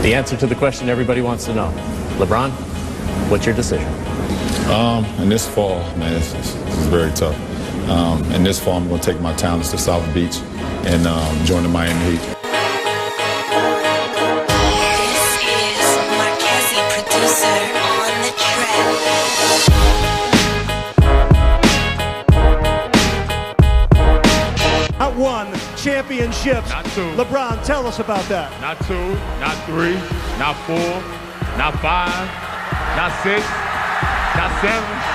The answer to the question everybody wants to know. LeBron, what's your decision? In this fall, man, this is very tough. In this fall, I'm going to take my talents to South Beach and join the Miami Heat. Won championships. Not two. LeBron, tell us about that. Not 2, not 3, not 4, not 5, not 6, not 7.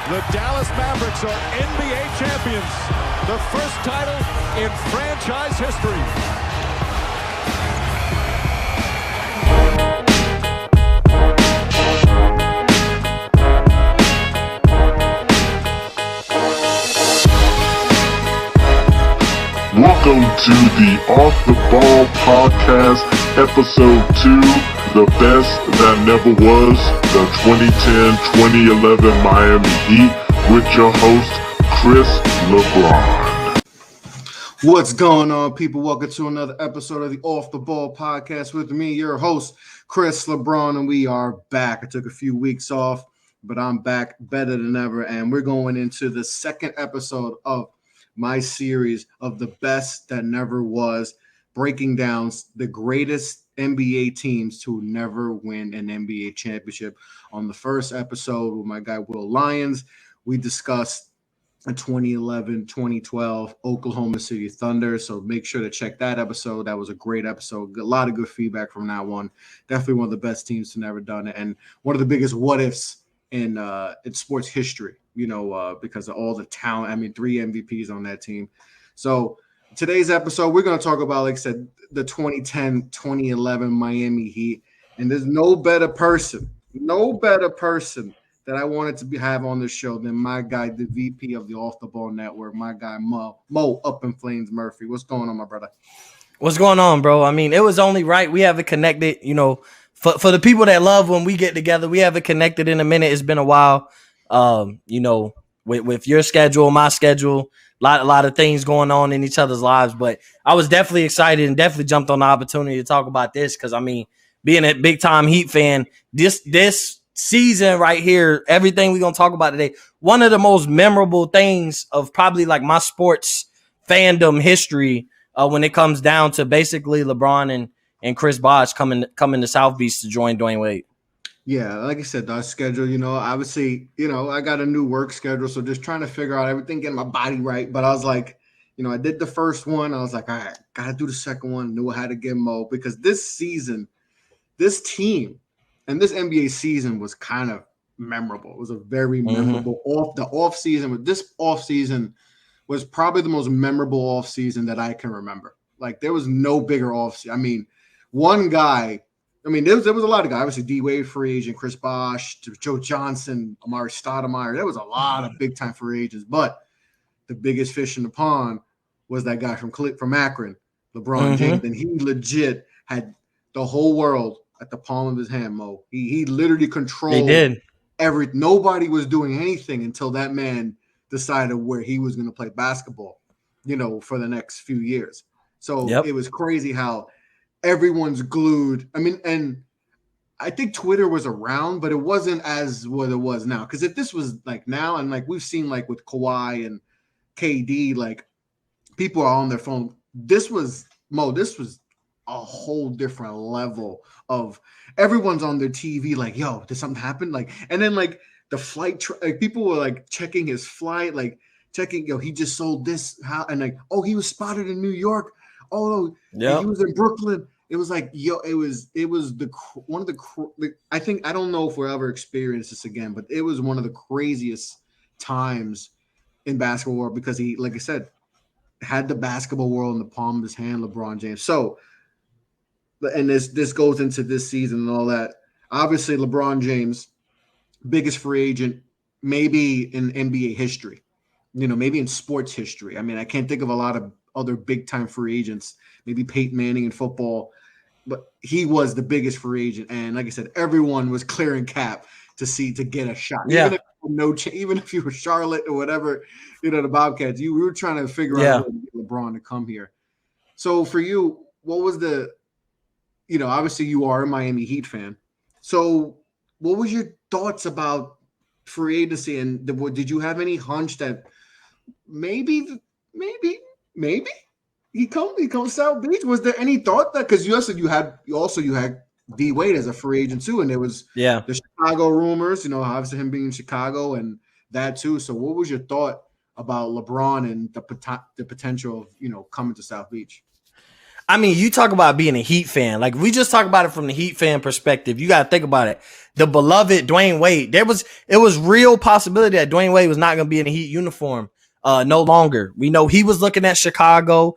The Dallas Mavericks are NBA champions. The first title in franchise history. Welcome to the Off the Ball Podcast, Episode 2. The best that never was, the 2010-2011 Miami Heat, with your host, Chris LeBron. What's going on, people? Welcome to another episode of the Off the Ball Podcast with me, your host, Chris LeBron, and we are back. I took a few weeks off, but I'm back better than ever, and we're going into the second episode of my series of the best that never was, breaking down the greatest NBA teams to never win an NBA championship. On the first episode with my guy Will Lyons, we discussed the 2011-2012 Oklahoma City Thunder. So make sure to check that episode. That was a great episode. A lot of good feedback from that one. Definitely one of the best teams to never done it, and one of the biggest what ifs in sports history. Because of all the talent. I mean, 3 MVPs on that team. So today's episode, we're going to talk about, like I said, the 2010-2011 Miami Heat. And there's no better person that I wanted to have on the show than my guy, the VP of the Off the Ball Network, my guy, Mo UpNFlamez Murphy. What's going on, my brother? What's going on, bro? I mean, it was only right. We have it connected, for the people that love when we get together, we have it connected in a minute. It's been a while. With your schedule, my schedule, a lot of things going on in each other's lives, but I was definitely excited and definitely jumped on the opportunity to talk about this. Cause I mean, being a big time Heat fan, this season right here, everything we're going to talk about today, one of the most memorable things of probably like my sports fandom history, when it comes down to basically LeBron and Chris Bosh coming to South Beach to join Dwayne Wade. Yeah, like I said, our schedule, obviously, I got a new work schedule, so just trying to figure out everything, getting my body right. But I was like, I did the first one. I was like, all right, got to do the second one. Knew how to get Mo, because this season, this team, and this NBA season was kind of memorable. It was a very memorable off season. But this off season was probably the most memorable off season that I can remember. Like, there was no bigger off season. I mean, one guy. There was a lot of guys. Obviously, D-Wade free agent, Chris Bosh, Joe Johnson, Amari Stoudemire. There was a lot of big-time free agents. But the biggest fish in the pond was that guy from Akron, LeBron James. And he legit had the whole world at the palm of his hand, Mo. He literally controlled everything. Nobody was doing anything until that man decided where he was going to play basketball, for the next few years. So It was crazy how everyone's glued. And I think Twitter was around, but it wasn't as what it was now. Because if this was like now, and like we've seen like with Kawhi and KD, like people are on their phone. This was a whole different level of everyone's on their TV. Like, yo, did something happen? Like, and then like the flight, people were like checking his flight, like checking, he just sold this, how, and like, oh, he was spotted in New York. Oh, yeah, he was in Brooklyn. it was like, yo, it was one of the I think, I don't know if we'll ever experience this again, but it was one of the craziest times in basketball world because he, like I said, had the basketball world in the palm of his hand, LeBron James. So, and this goes into this season and all that. Obviously, LeBron James, biggest free agent maybe in NBA history, maybe in sports history. I mean, I can't think of a lot of other big time free agents, maybe Peyton Manning in football, but he was the biggest free agent. And like I said, everyone was clearing cap to get a shot. Yeah. Even if you were Charlotte or whatever, the Bobcats, we were trying to figure out how to get LeBron to come here. So for you, what was obviously you are a Miami Heat fan. So what was your thoughts about free agency? And did you have any hunch that maybe he comes South Beach? Was there any thought that, because you had D Wade as a free agent too, and there was the Chicago rumors, obviously him being in Chicago and that too. So what was your thought about LeBron and the potential of coming to South Beach? I mean, you talk about being a Heat fan. Like, we just talk about it from the Heat fan perspective. You got to think about it. The beloved Dwayne Wade. It was real possibility that Dwayne Wade was not going to be in a Heat uniform no longer. We know he was looking at Chicago.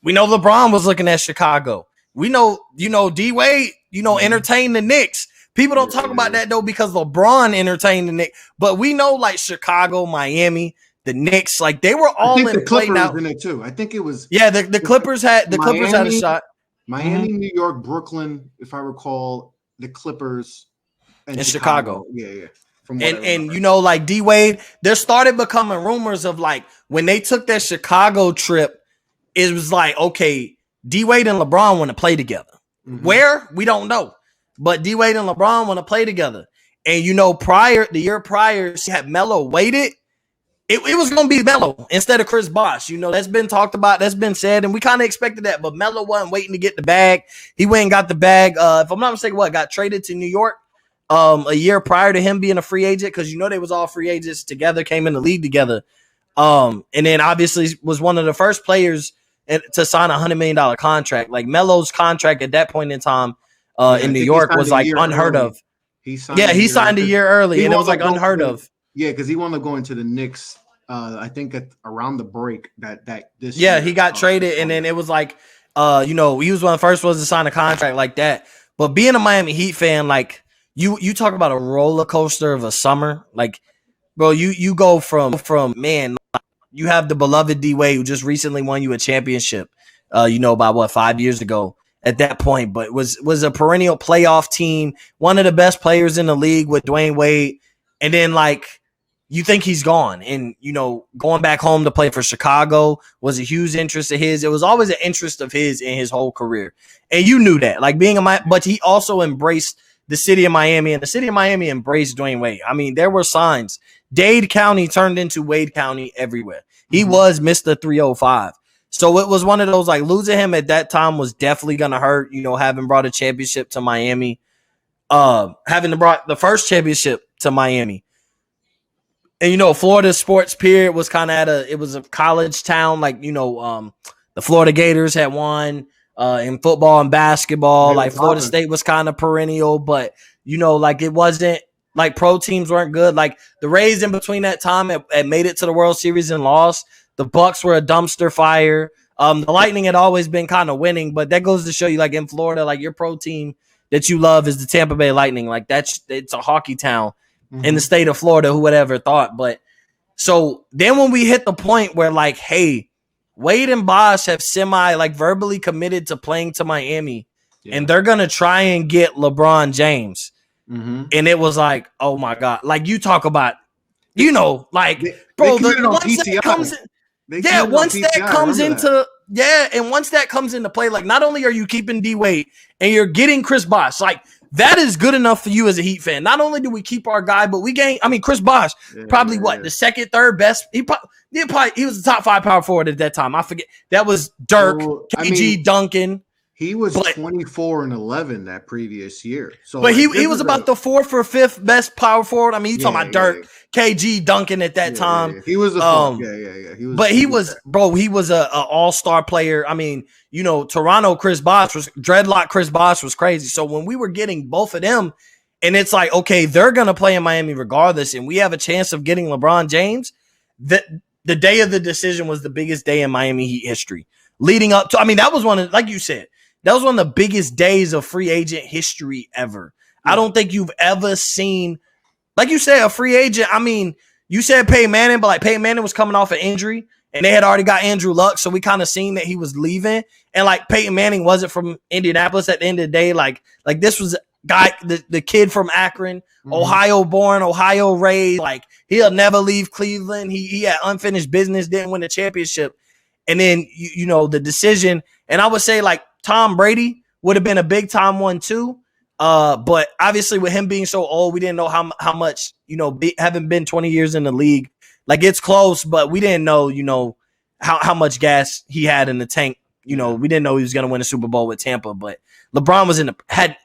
We know LeBron was looking at Chicago. We know, D Wade, entertained the Knicks. People don't talk about that though because LeBron entertained the Knicks. But we know like Chicago, Miami, the Knicks, like they were all in play now. In it too. I think it was the Clippers had Clippers had a shot. Miami, New York, Brooklyn, if I recall, the Clippers and Chicago. Yeah. And like D Wade, there started becoming rumors of like when they took that Chicago trip, it was like, okay, D Wade and LeBron want to play together. Mm-hmm. Where? We don't know. But D Wade and LeBron want to play together. And the year prior, she had Melo waited. It was going to be Melo instead of Chris Bosh. That's been talked about. That's been said. And we kind of expected that. But Melo wasn't waiting to get the bag. He went and got the bag. If I'm not mistaken, got traded to New York a year prior to him being a free agent. Because, they was all free agents together, came in the league together. And then obviously was one of the first players to sign a $100 million contract. Like Melo's contract at that point in time in New York was like unheard of. He signed a year early. And it was like unheard of. Yeah, because he wound up going to the Knicks. I think around the break this. Yeah, year. He got traded, and then it was like, he was one of the first ones to sign a contract like that. But being a Miami Heat fan, like you talk about a roller coaster of a summer. Like, bro, you go from man, you have the beloved D Wade who just recently won you a championship. About 5 years ago at that point, but was a perennial playoff team, one of the best players in the league with Dwayne Wade, and then like. You think he's gone, and going back home to play for Chicago was a huge interest of his. It was always an interest of his in his whole career, and you knew that. Like but he also embraced the city of Miami, and the city of Miami embraced Dwayne Wade. I mean, there were signs. Dade County turned into Wade County everywhere. He was Mr. 305. So it was one of those like losing him at that time was definitely gonna hurt. Having brought a championship to Miami, having brought the first championship to Miami. And, Florida's sports period was kind of it was a college town. Like, the Florida Gators had won in football and basketball. Like Florida State was kind of perennial, but, like it wasn't like pro teams weren't good. Like the Rays in between that time had made it to the World Series and lost. The Bucks were a dumpster fire. The Lightning had always been kind of winning, but that goes to show you like in Florida, like your pro team that you love is the Tampa Bay Lightning. Like it's a hockey town. In the state of Florida, who would ever thought. But so then when we hit the point where like, hey, Wade and Bosh have verbally committed to playing to Miami, and they're going to try and get LeBron James. Mm-hmm. And it was like, oh my God. Like you talk about, once that comes into play, like not only are you keeping D Wade and you're getting Chris Bosh, like that is good enough for you as a Heat fan. Not only do we keep our guy, but we gain. I mean, Chris Bosh, the second, third best. He was the top 5 power forward at that time. I forget that was Dirk, KG, Duncan. He was But 24-11 that previous year. So, but like, he was about the fourth or fifth best power forward. I mean, you talking about Dirk, KG, Duncan at that time. Yeah. He was the fourth. Yeah. He was a all-star player. I mean, you know, Toronto Chris Bosh was dreadlock. Chris Bosh was crazy. So when we were getting both of them, and it's like, okay, they're gonna play in Miami regardless, and we have a chance of getting LeBron James. The day of the decision was the biggest day in Miami Heat history. Leading up to, I mean, that was one of, like you said, that was one of the biggest days of free agent history ever. Yeah. I don't think you've ever seen, like you said, a free agent. I mean, you said Peyton Manning, but like Peyton Manning was coming off an injury and they had already got Andrew Luck. So we kind of seen that he was leaving. And like Peyton Manning wasn't from Indianapolis at the end of the day. Like this was guy, the kid from Akron, Ohio born, Ohio raised. Like he'll never leave Cleveland. He had unfinished business, didn't win the championship. And then, you know, the decision, and I would say like Tom Brady would have been a big time one too. But obviously with him being so old, we didn't know how much, you know, having been 20 years in the league, like it's close, but we didn't know, you know, how much gas he had in the tank. You know, we didn't know he was going to win a Super Bowl with Tampa, but LeBron was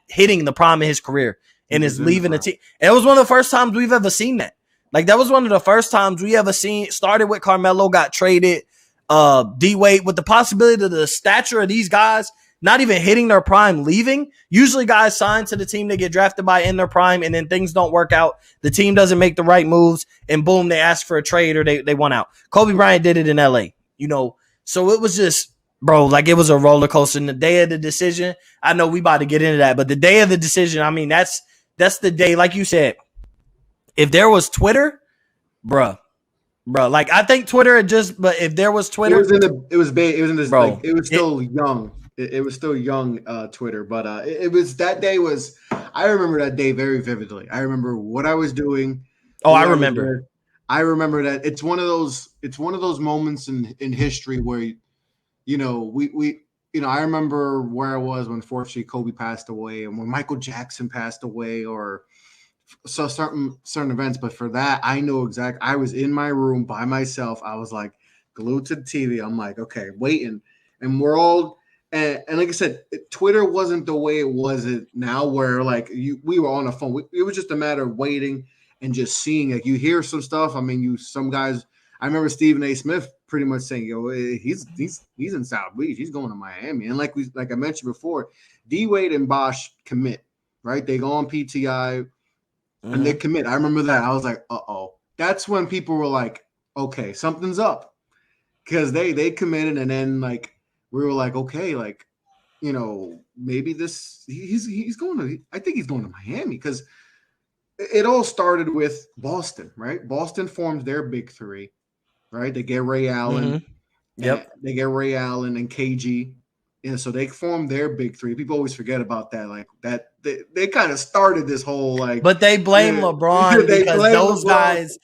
hitting the prime of his career and is leaving the team. And it was one of the first times we've ever seen that. Like that was one of the first times we ever seen, started with Carmelo, got traded, D-Wade, with the possibility of the stature of these guys not even hitting their prime, leaving. Usually guys sign to the team they get drafted by in their prime, and then things don't work out. The team doesn't make the right moves, and boom, they ask for a trade or they want out. Kobe Bryant did it in LA, you know. So it was just, bro, like it was a roller coaster. And the day of the decision, I know we about to get into that, but the day of the decision, I mean, that's the day, like you said, if there was Twitter, bro, like I think Twitter had just, but if there was Twitter, it was still young. It was still young Twitter, but it was, that day was, I remember that day very vividly. I remember what I was doing. Oh, I remember. I remember that it's one of those moments in history where, you know, we you know, I remember where I was when fortunately Kobe passed away and when Michael Jackson passed away, or so certain events. But for that, I know exactly. I was in my room by myself. I was like glued to the TV. I'm like, okay, waiting, and we're all. And like I said, Twitter wasn't the way it was now, where like we were on the phone. It was just a matter of waiting and just seeing. Like you hear some stuff. I mean, some guys. I remember Stephen A. Smith pretty much saying, "Yo, he's in South Beach. He's going to Miami." And like I mentioned before, D-Wade and Bosh commit, right? They go on PTI and they commit. I remember that. I was like, "Uh-oh." That's when people were like, "Okay, something's up," because they committed, and then like. We were like, okay, like, you know, maybe he's going to, I think he's going to Miami, because it all started with Boston, right? Boston forms their big three, right? They get Ray Allen. Yep. They get Ray Allen and KG. And so they formed their big three. People always forget about that. Like that, they kind of started this whole like. But they blame LeBron because those guys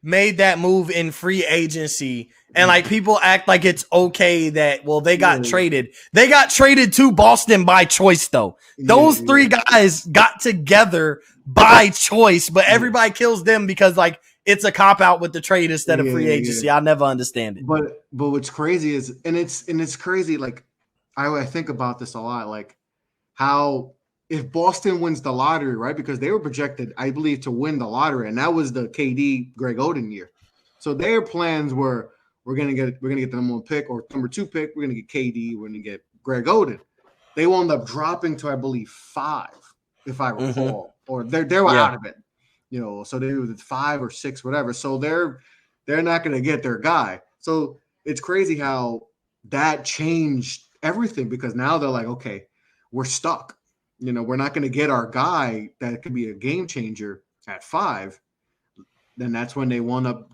made that move in free agency. And like people act like it's okay that, well, they got traded. They got traded to Boston by choice, though. Those three guys got together by choice, but everybody kills them because like it's a cop out with the trade instead of free agency. I'll never understand it. But what's crazy is, and it's crazy. Like I think about this a lot, like how if Boston wins the lottery, right? Because they were projected, I believe, to win the lottery, and that was the KD Greg Oden year. So their plans were. We're gonna get the number 1 pick or number 2 pick. We're gonna get KD. We're gonna get Greg Oden. They wound up dropping to, I believe, 5, if I recall, or they were out of it. You know, so they were 5 or 6, whatever. So they're not gonna get their guy. So it's crazy how that changed everything, because now they're like, okay, we're stuck. You know, we're not gonna get our guy that could be a game changer at 5. Then that's when they wound up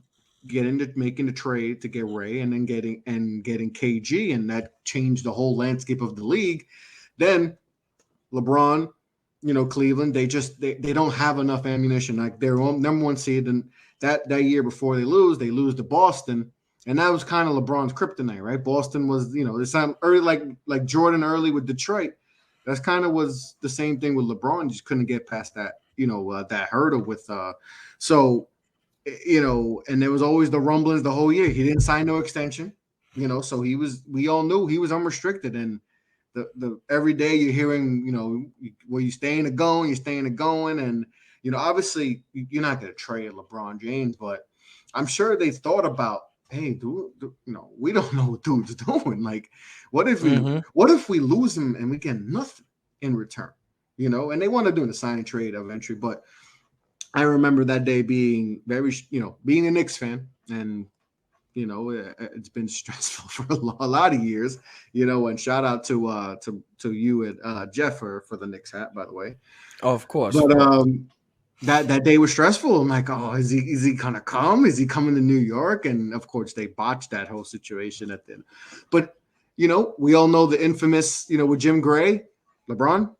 making the trade to get Ray, and then getting KG, and that changed the whole landscape of the league. Then LeBron, you know, Cleveland, they don't have enough ammunition. Like they're number 1 seed, and that year before they lose to Boston, and that was kind of LeBron's kryptonite, right? Boston was, you know, this time early, like Jordan early with Detroit. That's kind of was the same thing with LeBron. Just couldn't get past that, you know, that hurdle with so. You know, and there was always the rumblings the whole year. He didn't sign no extension, you know, so we all knew he was unrestricted. And the every day you're hearing, where you staying to going, and obviously you're not going to trade LeBron James, but I'm sure they thought about, hey, dude, we don't know what dude's doing. Like, what if we lose him and we get nothing in return? And they want to do a sign and trade eventually, but I remember that day being very, being a Knicks fan, and it's been stressful for a lot of years, and shout out to you and Jeff for the Knicks hat, by the way. Oh, of course. But that day was stressful. I'm like, oh, is he gonna come? Is he coming to New York? And of course they botched that whole situation at the end. But we all know the infamous, with Jim Gray, LeBron,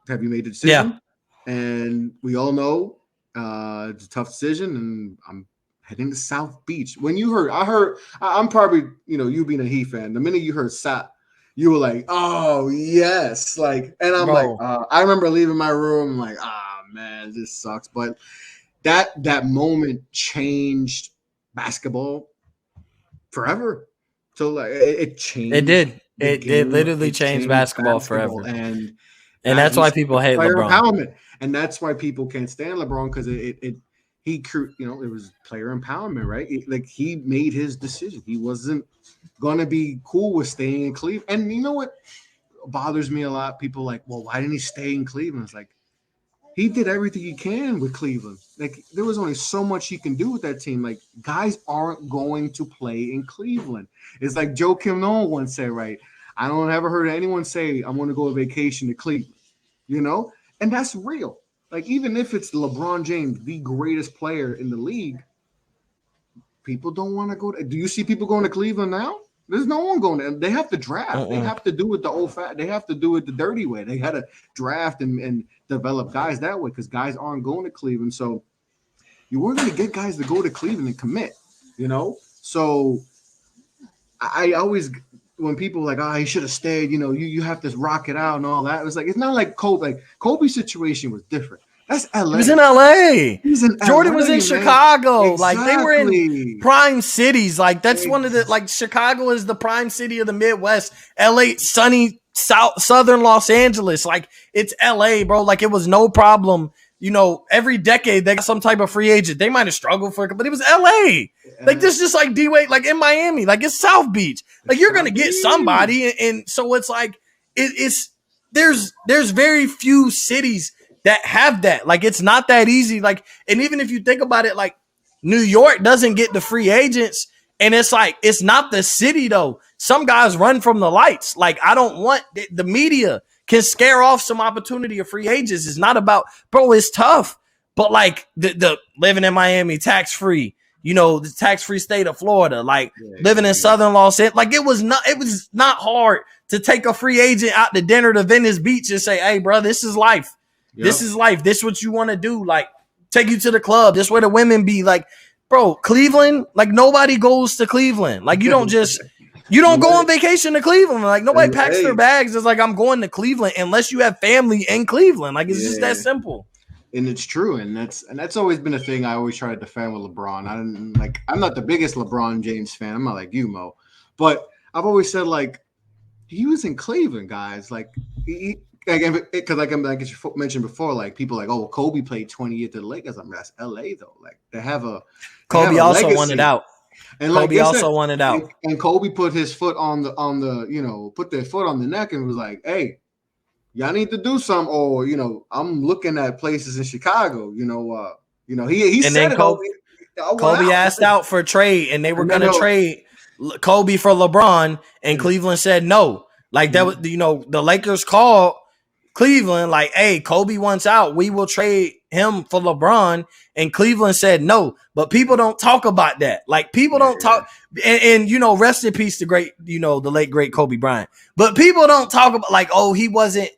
have you made a decision? Yeah. And we all know it's a tough decision, and I'm heading to South Beach. When you heard, I'm probably, you being a Heat fan, the minute you heard Sat, you were like, oh yes. Like, and I'm like, I remember leaving my room, like, man, this sucks. But that moment changed basketball forever. So like it changed. It did. It literally changed basketball forever. And that's why people hate LeBron. Empowerment. And that's why people can't stand LeBron, because it was player empowerment, right? He made his decision. He wasn't gonna be cool with staying in Cleveland. And you know what bothers me a lot? People like, well, why didn't he stay in Cleveland? It's like, he did everything he can with Cleveland. Like, there was only so much he can do with that team. Like, guys aren't going to play in Cleveland. It's like Joe Kim Nolan once said, right? I don't ever heard anyone say, I'm going to go on vacation to Cleveland, And that's real. Like, even if it's LeBron James, the greatest player in the league, people don't want to go. Do you see people going to Cleveland now? There's no one going there. They have to draft. They have to do it the old fat. They have to do it the dirty way. They had to draft and develop guys that way, because guys aren't going to Cleveland. So you weren't going to get guys to go to Cleveland and commit, So I always, when people are like, he should have stayed, you have to rock it out and all that. It was like, it's not like Kobe. Like, Kobe's situation was different. That's LA. He was in LA. Jordan was in Chicago. Exactly. Like, they were in prime cities. Like, that's one of the, like, Chicago is the prime city of the Midwest. LA, sunny southern Los Angeles. Like, it's LA, bro. Like, it was no problem. Every decade they got some type of free agent. They might have struggled for it, but it was LA. Like, this just like D-Wade, like in Miami. Like, it's South Beach. Like, you're gonna get somebody, and so it's like there's very few cities that have that. Like, it's not that easy. Like, and even if you think about it, like, New York doesn't get the free agents, and it's like, it's not the city though. Some guys run from the lights. Like, I don't want the media can scare off some opportunity of free agents. It's not about, bro, it's tough. But like the living in Miami, tax-free, the tax-free state of Florida, like living in Southern Los Angeles, like it was not hard to take a free agent out to dinner to Venice Beach and say, hey, bro, this is life. Yep. This is life. This is what you want to do. Like, take you to the club. This where the women be. Like, bro, Cleveland, like, nobody goes to Cleveland. Like, you don't go on vacation to Cleveland. Like, nobody packs their bags. It's like, I'm going to Cleveland unless you have family in Cleveland. Like, it's just that simple. And it's true. And that's always been a thing I always try to defend with LeBron. I'm not the biggest LeBron James fan. I'm not like you, Mo. But I've always said, like, he was in Cleveland, guys. Like, because like you mentioned before, like, people like, oh, Kobe played 20 years to the Lakers. I mean, that's LA though. Like, they have a Kobe also legacy. Wanted out. And Kobe like also wanted out. And Kobe put his foot on the put their foot on the neck and was like, hey, y'all need to do something, or I'm looking at places in Chicago. He and said then Kobe asked out for a trade, and they were gonna trade Kobe for LeBron, and Cleveland said no. Like, that was, the Lakers called Cleveland like, hey, Kobe wants out. We will trade him for LeBron. And Cleveland said no. But people don't talk about that. Like, people don't talk. And rest in peace to the late, great Kobe Bryant. But people don't talk about, like, oh, he wasn't,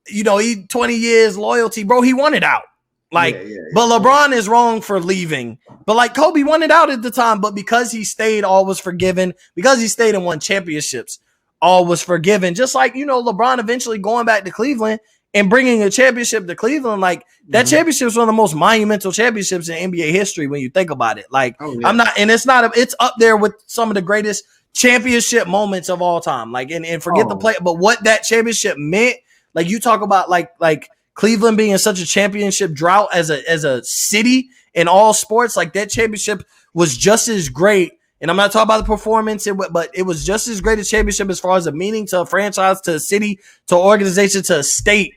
he 20 years loyalty. Bro, he wanted out. Like, but LeBron is wrong for leaving. But, like, Kobe wanted out at the time. But because he stayed, all was forgiven. Because he stayed and won championships, all was forgiven. Just like, LeBron eventually going back to Cleveland and bringing a championship to Cleveland. Like, that championship is one of the most monumental championships in NBA history when you think about it. Like, it's up there with some of the greatest championship moments of all time. Like, and forget the play, but what that championship meant. Like, you talk about like Cleveland being in such a championship drought as a city in all sports. Like, that championship was just as great. And I'm not talking about the performance, but it was just as great a championship as far as a meaning to a franchise, to a city, to an organization, to a state.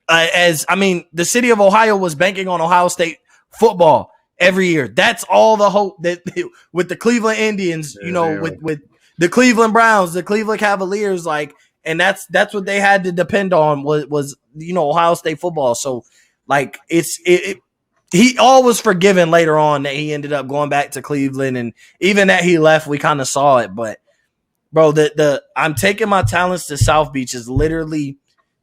The city of Ohio was banking on Ohio State football every year. That's all the hope that with the Cleveland Indians, with the Cleveland Browns, the Cleveland Cavaliers, like, and that's what they had to depend on was Ohio State football. So, like, he all was forgiven later on that he ended up going back to Cleveland, and even that he left, we kind of saw it. But, bro, the I'm taking my talents to South Beach is literally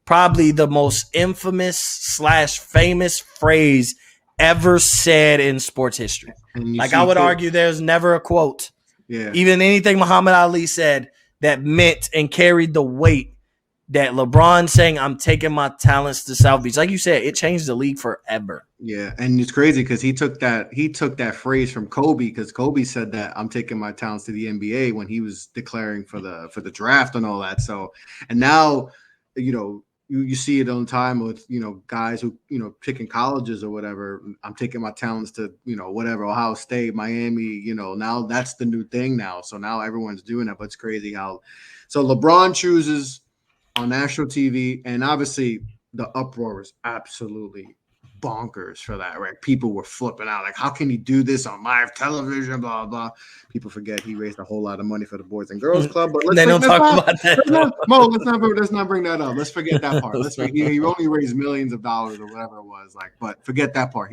probably the most infamous / famous phrase ever said in sports history. Like, I would argue there's never a quote, even anything Muhammad Ali said, that meant and carried the weight that LeBron saying, I'm taking my talents to South Beach. Like you said, it changed the league forever. Yeah, and it's crazy because he took that phrase from Kobe, because Kobe said that I'm taking my talents to the NBA when he was declaring for the draft and all that. So, and now, you see it on time with, guys who, picking colleges or whatever. I'm taking my talents to, whatever, Ohio State, Miami, now that's the new thing now. So now everyone's doing that, but it's crazy how. So LeBron chooses on national TV, and obviously the uproar was absolutely bonkers for that, right? People were flipping out, like, how can you do this on live television, blah, blah. People forget he raised a whole lot of money for the Boys and Girls Club, but let's don't talk about that. Let's not bring that up. Let's forget that part. He only raised millions of dollars or whatever it was, like, but forget that part.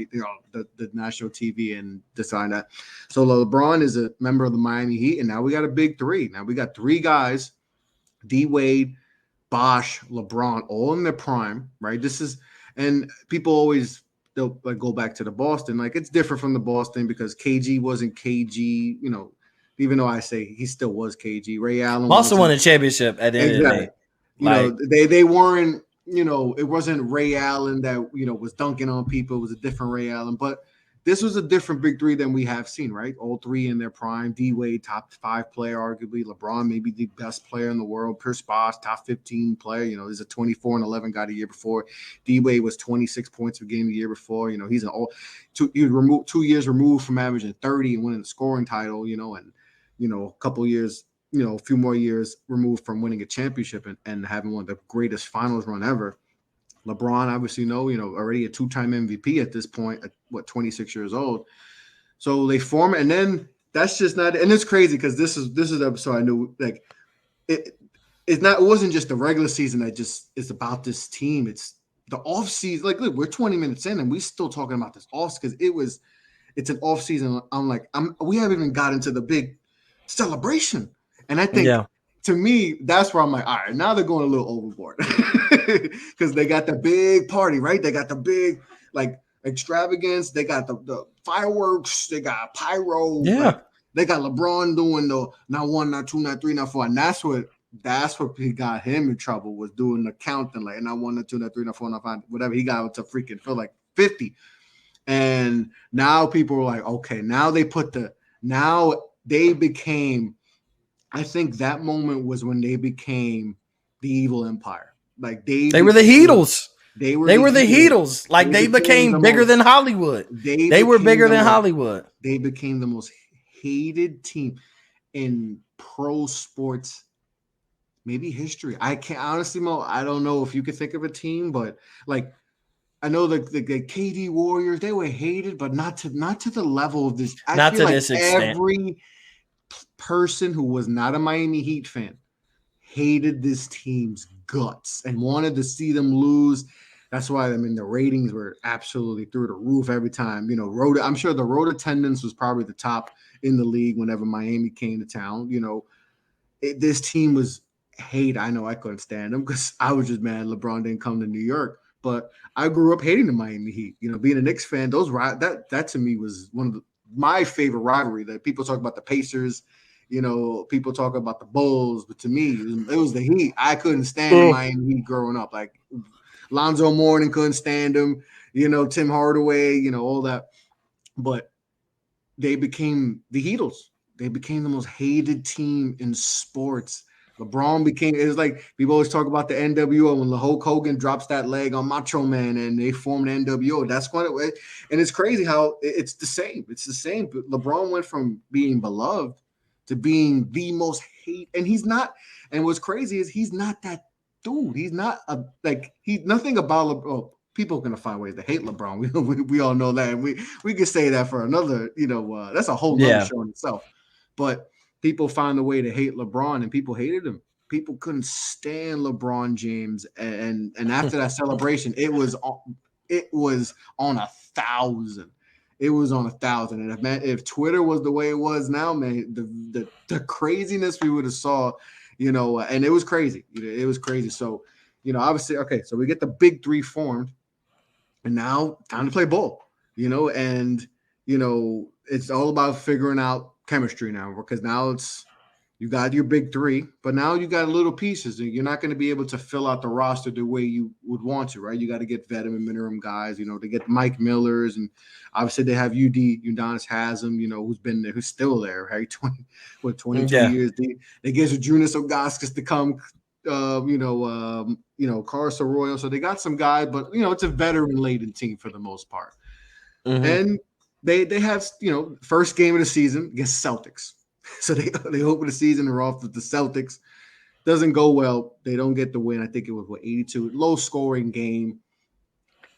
The national TV and decide that. So LeBron is a member of the Miami Heat, and now we got a big three. Now we got three guys, D Wade, Bosh, LeBron, all in their prime, right? And people always, they'll like go back to the Boston. Like, it's different from the Boston because KG wasn't KG, even though I say he still was KG. Ray Allen Boston won a championship at the end of the day. They weren't, it wasn't Ray Allen that, was dunking on people. It was a different Ray Allen. But this was a different big three than we have seen, right? All three in their prime. D-Wade, top 5 player, arguably. LeBron, maybe the best player in the world. Pierce Bosh, top 15 player. He's a 24-11 guy the year before. D-Wade was 26 points per game the year before. He's 2 years removed from averaging 30 and winning the scoring title, and, a couple years, a few more years removed from winning a championship and having one of the greatest finals run ever. LeBron, obviously, already a 2-time MVP at this point, at 26 years old. So they form it, and then that's just not. And it's crazy because this is the episode I knew, like, it wasn't just the regular season that just is about this team. It's the off season. Like, look, we're 20 minutes in, and we still talking about this off because it's an off season. We haven't even got into the big celebration, and I think. Yeah. To me, that's where I'm like, all right, now they're going a little overboard because they got the big party, right? They got the big, like, extravagance. They got the fireworks. They got pyro. Yeah. Like, they got LeBron doing the not 1, not 2, not 3, not 4. And that's what he got him in trouble, was doing the counting, like, not 1, not 2, not 3, not 4, not 5, whatever. He got to freaking feel like 50. And now people were like, okay, now they became. I think that moment was when they became the evil empire. Like, they were the Heatles. They were the Heatles. Like, they became bigger than Hollywood. They were bigger than Hollywood. They became the most hated team in pro sports, maybe history. I can't honestly, Mo, I don't know if you could think of a team, but like, I know the KD Warriors, they were hated, but not to the level of this. Not to this extent. Every person who was not a Miami Heat fan hated this team's guts and wanted to see them lose. That's why, the ratings were absolutely through the roof every time. I'm sure the road attendance was probably the top in the league whenever Miami came to town. This team was hate. I know I couldn't stand them because I was just mad LeBron didn't come to New York. But I grew up hating the Miami Heat. Being a Knicks fan, that to me was one of my favorite rivalry. That people talk about the Pacers. People talk about the Bulls, but to me, it was the Heat. I couldn't stand the Miami Heat growing up. Like, Lonzo Mourning couldn't stand him, Tim Hardaway, all that. But they became the Heatles. they became the most hated team in sports. LeBron became, it's like people always talk about the NWO when Hulk Hogan drops that leg on Macho Man and they formed the NWO. That's what it, and it's crazy how it's the same. It's the same. But LeBron went from being beloved to being the most hate, and he's not. And what's crazy is he's not that dude. He's not he's nothing about LeBron. Oh, people are gonna find ways to hate LeBron. We all know that. And we could say that for another, that's a whole nother show in itself. But people found a way to hate LeBron, and people hated him. People couldn't stand LeBron James, and after that celebration, it was on 1,000. It was on 1,000. And if Twitter was the way it was now, man, the craziness we would have saw, and it was crazy. It was crazy. So, obviously, okay, so we get the big three formed, and now time to play ball, and it's all about figuring out chemistry now, because now you got your big three, but now you got little pieces, and you're not going to be able to fill out the roster the way you would want to, right? You got to get veteran minimum guys, to get Mike Millers, and obviously they have Udonis Haslam, who's still there, right? 22 years. They get Junis Ogaskis to come, Carlos Arroyo. So they got some guys, but it's a veteran laden team for the most part. Mm-hmm. And they have, first game of the season against Celtics. So they open the season, they're off with the Celtics. Doesn't go well. They don't get the win. I think it was 82, low scoring game.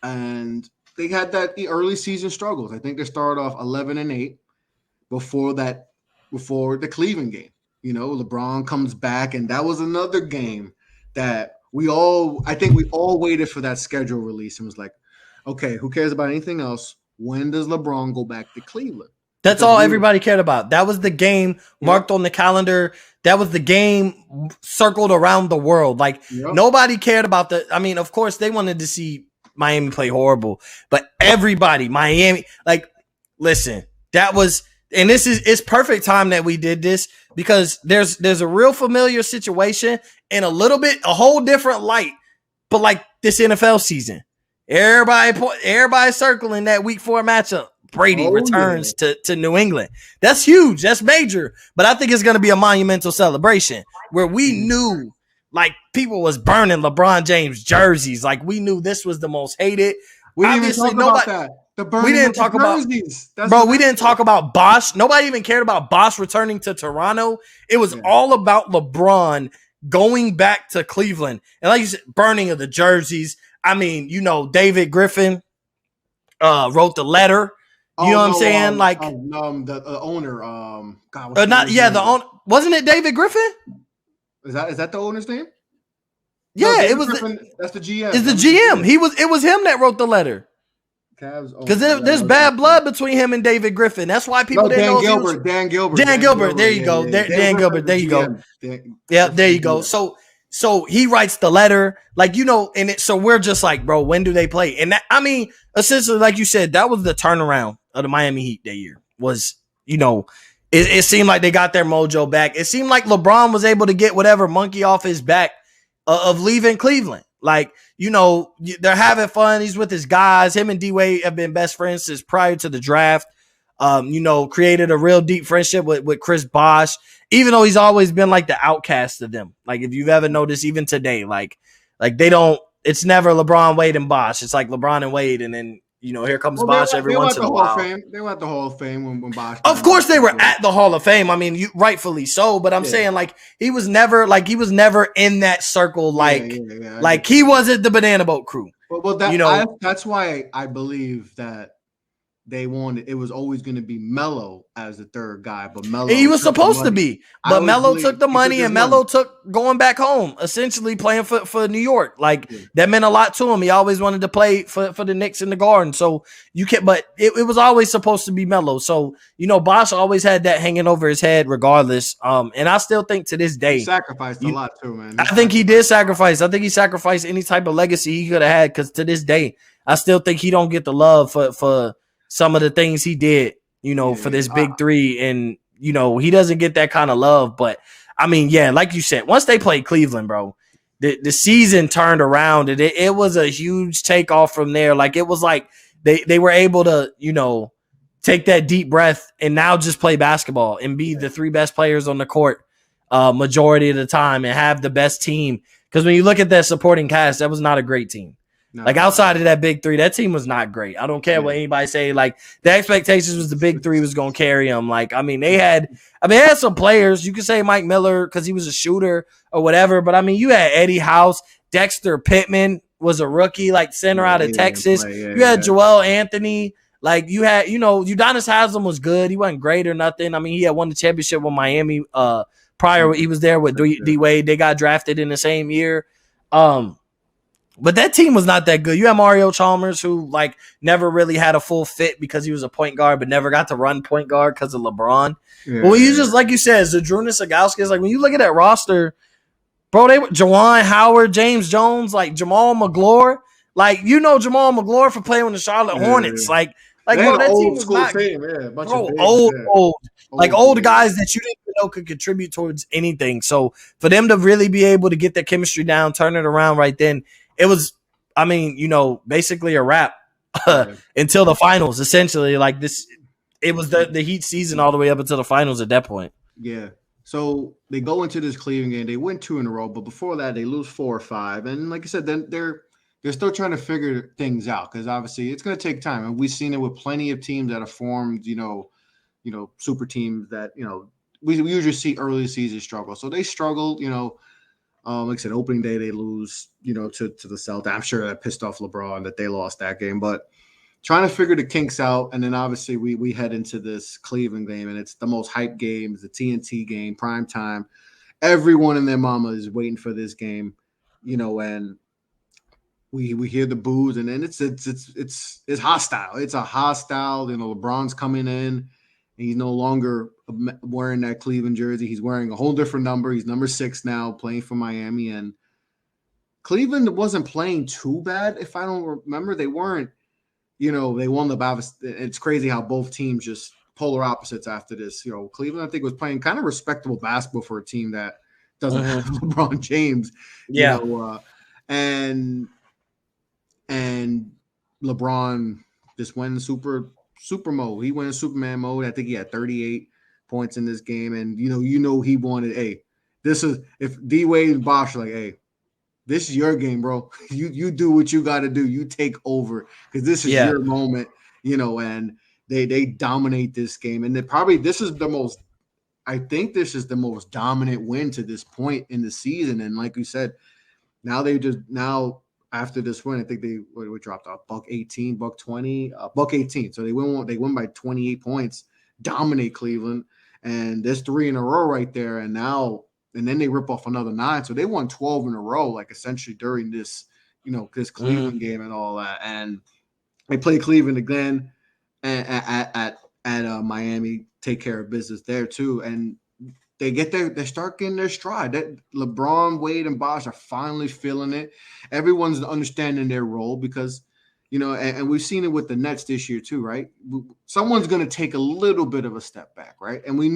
And they had that early season struggles. I think they started off 11-8 before the Cleveland game. LeBron comes back, and that was another game that I think we all waited for that schedule release and was like, okay, who cares about anything else? When does LeBron go back to Cleveland? That's all everybody cared about. That was the game marked on the calendar. That was the game circled around the world. Nobody cared about of course they wanted to see Miami play horrible, but everybody, Miami, listen, that was, and it's perfect time that we did this, because there's a real familiar situation in a whole different light, but this NFL season, everybody circling that week 4 matchup. Brady returns to New England. That's huge. That's major. But I think it's going to be a monumental celebration where we knew, people was burning LeBron James jerseys. We knew this was the most hated. We didn't even talk about that. We didn't talk about we didn't talk about Bosh. Nobody even cared about Bosh returning to Toronto. It was all about LeBron going back to Cleveland. And like you said, burning of the jerseys. David Griffin wrote the letter. You know what I'm saying? The owner. The owner. Wasn't it David Griffin? Is that the owner's name? Yeah, no, it was. That's the GM. It's the GM. It was him that wrote the letter. Because there's bad blood between him and David Griffin. That's why people didn't know. Dan Gilbert. There you go. Dan Gilbert. There you go. Yeah, there you go. So he writes the letter, so we're just like, bro, when do they play? And that, essentially, like you said, that was the turnaround of the Miami Heat that year. Was, it seemed like they got their mojo back. It seemed like LeBron was able to get whatever monkey off his back of leaving Cleveland. They're having fun. He's with his guys. Him and D-Wade have been best friends since prior to the draft. Created a real deep friendship with Chris Bosh, even though he's always been the outcast of them. If you've ever noticed, even today, they don't, it's never LeBron, Wade, and Bosh. It's LeBron and Wade, and then, here comes Bosh every once in a while. They were at the Hall of Fame when Bosh. Of course they were at the Hall of Fame. Rightfully so, but I'm saying he was never in that circle. He wasn't the Banana Boat crew. Well, that's why I believe that they wanted, it was always going to be Melo as the third guy, but Melo, he was supposed to be, but Melo took the money, and Melo took going back home, essentially playing for New York. That meant a lot to him. He always wanted to play for the Knicks in the Garden. So you can't, but it was always supposed to be Melo. So, Bosh always had that hanging over his head regardless. And I still think to this day, he sacrificed a lot too, man. I think he did sacrifice. I think he sacrificed any type of legacy he could have had. Cause to this day, I still think he don't get the love for some of the things he did, for this big three. And, he doesn't get that kind of love. But, like you said, once they played Cleveland, bro, the season turned around. And it was a huge takeoff from there. It was they were able to, take that deep breath and now just play basketball and be the 3 best players on the court majority of the time and have the best team. Because when you look at that supporting cast, that was not a great team. No, like outside of that big 3, that team was not great. I don't care what anybody say. Like the expectations was the big 3 was going to carry them. Like, I mean, they had some players. You could say Mike Miller because he was a shooter or whatever. But I mean, you had Eddie House, Dexter Pittman was a rookie, like center out of Texas. You had Joel Anthony. Like you had, Udonis Haslem was good. He wasn't great or nothing. I mean, he had won the championship with Miami prior. He was there with D Wade. They got drafted in the same year. But that team was not that good. You had Mario Chalmers, who like never really had a full fit because he was a point guard, but never got to run point guard because of LeBron. Yeah. But when you just, like you said, Zadrunas Sagauskis, like when you look at that roster, bro, they were Jawan Howard, James Jones, like Jamal McGlure. Like, Jamal McGlure for playing with the Charlotte Hornets. Like bro, that team was not old. Like old guys that you didn't even know could contribute towards anything. So for them to really be able to get the chemistry down, turn it around right then, it was, I mean, basically a wrap until the finals, essentially. Like this, it was the Heat season all the way up until the finals at that point. Yeah. So they go into this Cleveland game. They win 2 in a row, but before that, they lose 4 or 5. And like I said, then they're still trying to figure things out because obviously it's going to take time. And we've seen it with plenty of teams that have formed, super teams that, we usually see early season struggle. So they struggled, like I said, opening day they lose, to the Celtics. I'm sure that pissed off LeBron that they lost that game, but trying to figure the kinks out. And then obviously we head into this Cleveland game, and it's the most hyped game, the TNT game, prime time. Everyone and their mama is waiting for this game, and we hear the boos, and then it's hostile. It's a hostile. LeBron's coming in. He's no longer wearing that Cleveland jersey. He's wearing a whole different number. He's number 6 now, playing for Miami. And Cleveland wasn't playing too bad, if I don't remember. They weren't, they won the – it's crazy how both teams just polar opposites after this. Cleveland, I think, was playing kind of respectable basketball for a team that doesn't have LeBron James. Yeah. And LeBron just went in super mode. He went in Superman mode. I think he had 38 points in this game. And, he wanted, this is – if D-Wade and Bosh are like, hey, this is your game, bro. You do what you got to do. You take over because this is your moment, and they dominate this game. And this is the most – I think this is the most dominant win to this point in the season. And like you said, now after this win, I think they dropped off $118, $120, $118. So they win by 28 points, dominate Cleveland, and there's 3 in a row right there. And then they rip off another 9, so they won 12 in a row, like essentially during this, this Cleveland game and all that. And they play Cleveland again at Miami, take care of business there too, and they start getting their stride. That LeBron, Wade, and Bosh are finally feeling it. Everyone's understanding their role because, and we've seen it with the Nets this year too, right? Someone's going to take a little bit of a step back, right? And we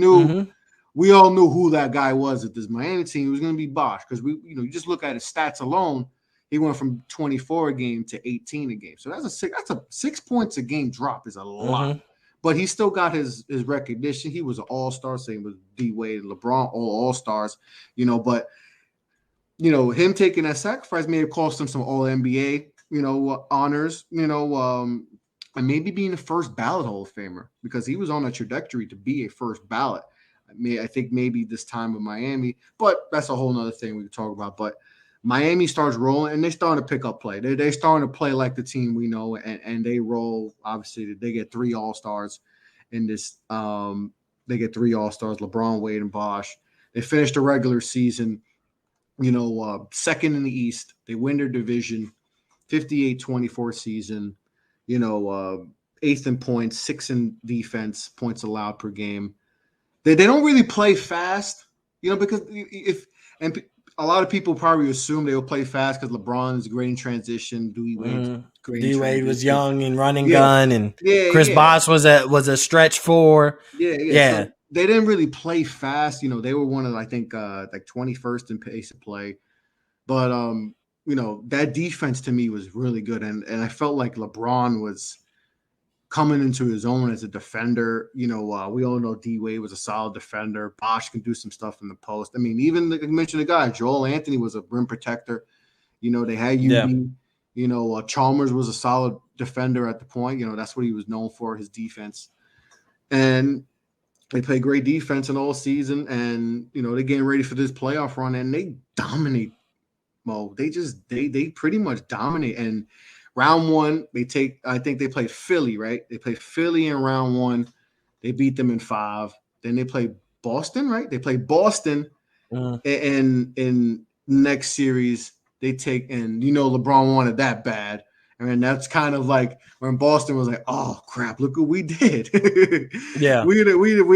all knew who that guy was at this Miami team. It was going to be Bosh because you just look at his stats alone. He went from 24 a game to 18 a game. So that's a 6 points a game drop is a lot. But he still got his recognition. He was an all-star, same with D-Wade and LeBron, all-stars, but, him taking that sacrifice may have cost him some all-NBA, honors, and maybe being the first ballot Hall of Famer because he was on a trajectory to be a first ballot. I think maybe this time with Miami, but that's a whole nother thing we could talk about. But Miami starts rolling, and they starting to pick up play. They starting to play like the team we know, and they roll. Obviously, they get 3 All-Stars in this. They get 3 All-Stars: LeBron, Wade, and Bosh. They finish the regular season, second in the East. They win their division, 58-24 season. 8th in points, 6th in defense, points allowed per game. They don't really play fast, because a lot of people probably assume they will play fast because LeBron is great in transition. D-Wade was young and running gun, and Chris Bosh was a stretch 4. Yeah. So they didn't really play fast. They were one of, I think, like 21st in pace of play. But that defense to me was really good, and I felt like LeBron was coming into his own as a defender. We all know D Wade was a solid defender. Bosh can do some stuff in the post. I mean, even like I mentioned, the guy Joel Anthony was a rim protector. They had UB. Yeah. Chalmers was a solid defender at the point. That's what he was known for, his defense. And they play great defense in all season, and they're getting ready for this playoff run, and they dominate. Well, they pretty much dominate. And round one, I think they played Philly, right? They played Philly in round one. They beat them in 5. Then they played Boston, right? They played Boston, and in next series they take, and LeBron wanted that bad. I mean, that's kind of like when Boston was like, "Oh crap, look what we did." Yeah, we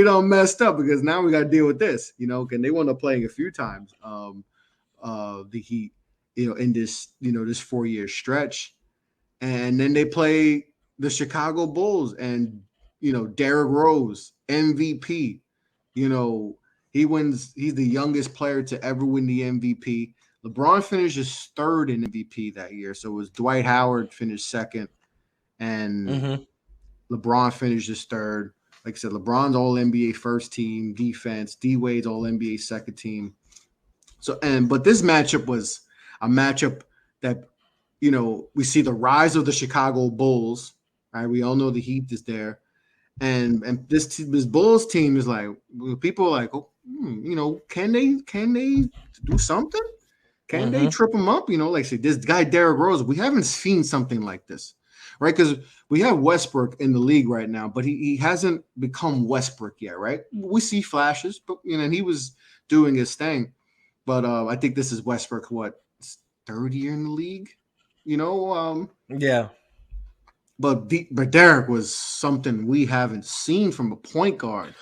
don't messed up because now we got to deal with this. And they wound up playing a few times. The Heat, in this this 4-year stretch, and then they play the Chicago Bulls, and Derrick Rose, MVP. He wins. He's the youngest player to ever win the MVP. LeBron finishes 3rd in MVP that year. So it was Dwight Howard finished 2nd, and LeBron finishes 3rd. Like I said, LeBron's all NBA first team defense. D Wade's all NBA second team. So but this matchup was a matchup that we see the rise of the Chicago Bulls. Right, we all know the Heat is there, and this Bulls team is like, people are like, can they do something? Can they trip him up? Like say this guy Derrick Rose, we haven't seen something like this, right? Because we have Westbrook in the league right now, but he hasn't become Westbrook yet, right? We see flashes, but and he was doing his thing. But I think this is Westbrook, 3rd year in the league, yeah. But Derrick was something we haven't seen from a point guard.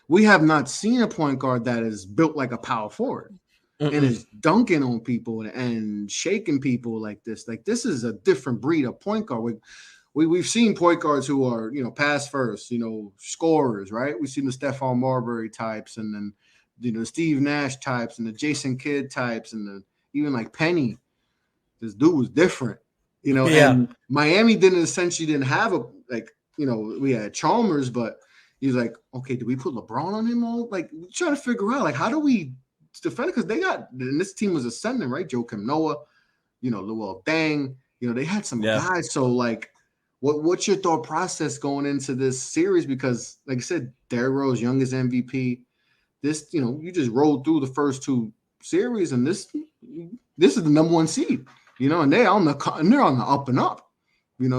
We have not seen a point guard that is built like a power forward. And is dunking on people and shaking people like this. Like, this is a different breed of point guard. We've seen point guards who are, pass first, scorers, right? We've seen the Stephon Marbury types, and then, the Steve Nash types, and the Jason Kidd types, and even like Penny. This dude was different, Yeah. And Miami essentially didn't have we had Chalmers, but he's like, okay, do we put LeBron on him all? Like, we're trying to figure out, like, how do we defend it? Because and this team was ascending, right? Joakim Noah, Luol Deng, they had some guys. So, like, what's your thought process going into this series? Because, like I said, Derrick Rose, youngest MVP. This, you just rolled through the first 2 series, and this is the number 1 seed, and they're on the up and up,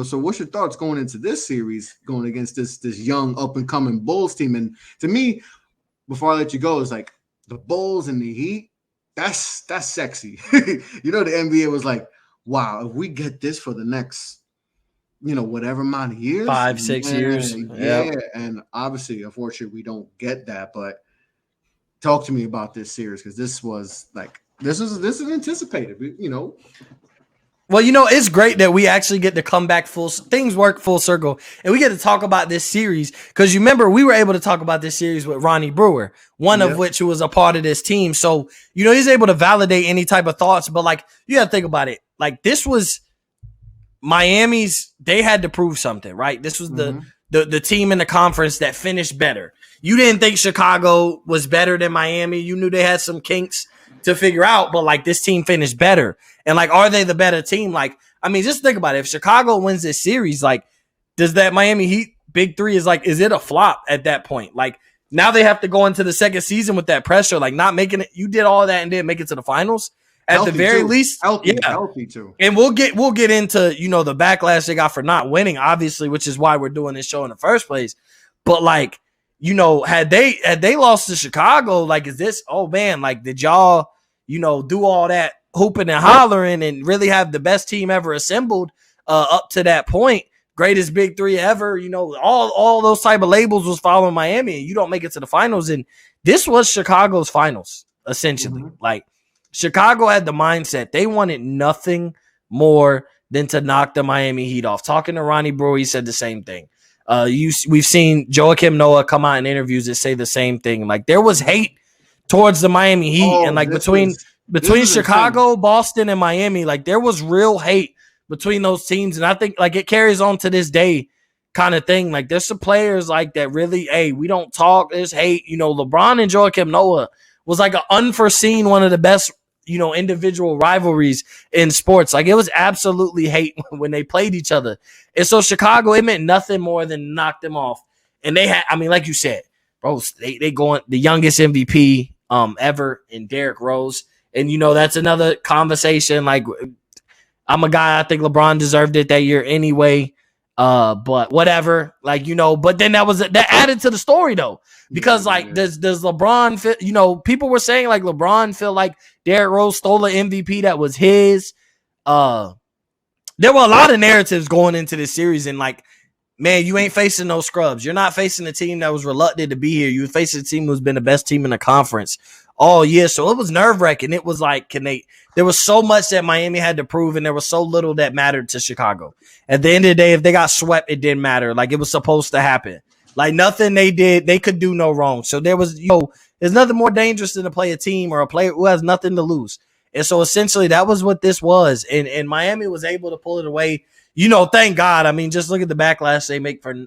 So, what's your thoughts going into this series, going against this young up and coming Bulls team? And to me, before I let you go, it's like, the Bulls and the Heat, that's sexy. The NBA was like, wow, if we get this for the next, whatever amount of years. 5-6 years. Yeah. And obviously, unfortunately, we don't get that. But talk to me about this series, because this was anticipated, Well, it's great that we actually get to come back things work full circle, and we get to talk about this series, because you remember we were able to talk about this series with Ronnie Brewer, one of which was a part of this team. So, he's able to validate any type of thoughts, but like, you got to think about it. Like, this was Miami's, they had to prove something, right? This was the team in the conference that finished better. You didn't think Chicago was better than Miami. You knew they had some kinks to figure out, but like, this team finished better. And like, are they the better team? Like, I mean, just think about it. If Chicago wins this series, like, does that Miami Heat big 3 is it a flop at that point? Like, now they have to go into the second season with that pressure, like not making it. You did all that and didn't make it to the finals. At healthy the very too. Least, healthy too. And we'll get into the backlash they got for not winning, obviously, which is why we're doing this show in the first place. But like, had they lost to Chicago, like, is this, oh man, like, did y'all do all that hooping and hollering and really have the best team ever assembled up to that point? Greatest big 3 ever, all those type of labels was following Miami, and you don't make it to the finals. And this was Chicago's finals, essentially. Like, Chicago had the mindset. They wanted nothing more than to knock the Miami Heat off. Talking to Ronnie Brewer, he said the same thing. We've seen Joakim Noah come out in interviews that say the same thing. Like, there was hate towards the Miami Heat, and like between Chicago, Boston, and Miami, like, there was real hate between those teams. And I think like it carries on to this day. kind of thing. Like there's some players like that really, hey, we don't talk, there's hate. LeBron and Joakim Noah was like an unforeseen one of the best, individual rivalries in sports. Like it was absolutely hate when they played each other. And so Chicago, it meant nothing more than knock them off. And they had, like you said, bro, they going the youngest MVP ever in Derrick Rose. And that's another conversation. Like I'm a guy, I think LeBron deserved it that year anyway. But whatever, but then that added to the story though, because does LeBron feel, people were saying like LeBron feel like Derrick Rose stole an MVP that was his. There were a lot of narratives going into this series, and man, you ain't facing no scrubs. You're not facing a team that was reluctant to be here. You were facing a team who's been the best team in the conference all year. So it was nerve-wracking. It was like, there was so much that Miami had to prove, and there was so little that mattered to Chicago. At the end of the day, if they got swept, it didn't matter. Like, it was supposed to happen. Like, nothing they did, they could do no wrong. So there was, there's nothing more dangerous than to play a team or a player who has nothing to lose. And so essentially that was what this was. And Miami was able to pull it away. Thank God. I mean, just look at the backlash they make for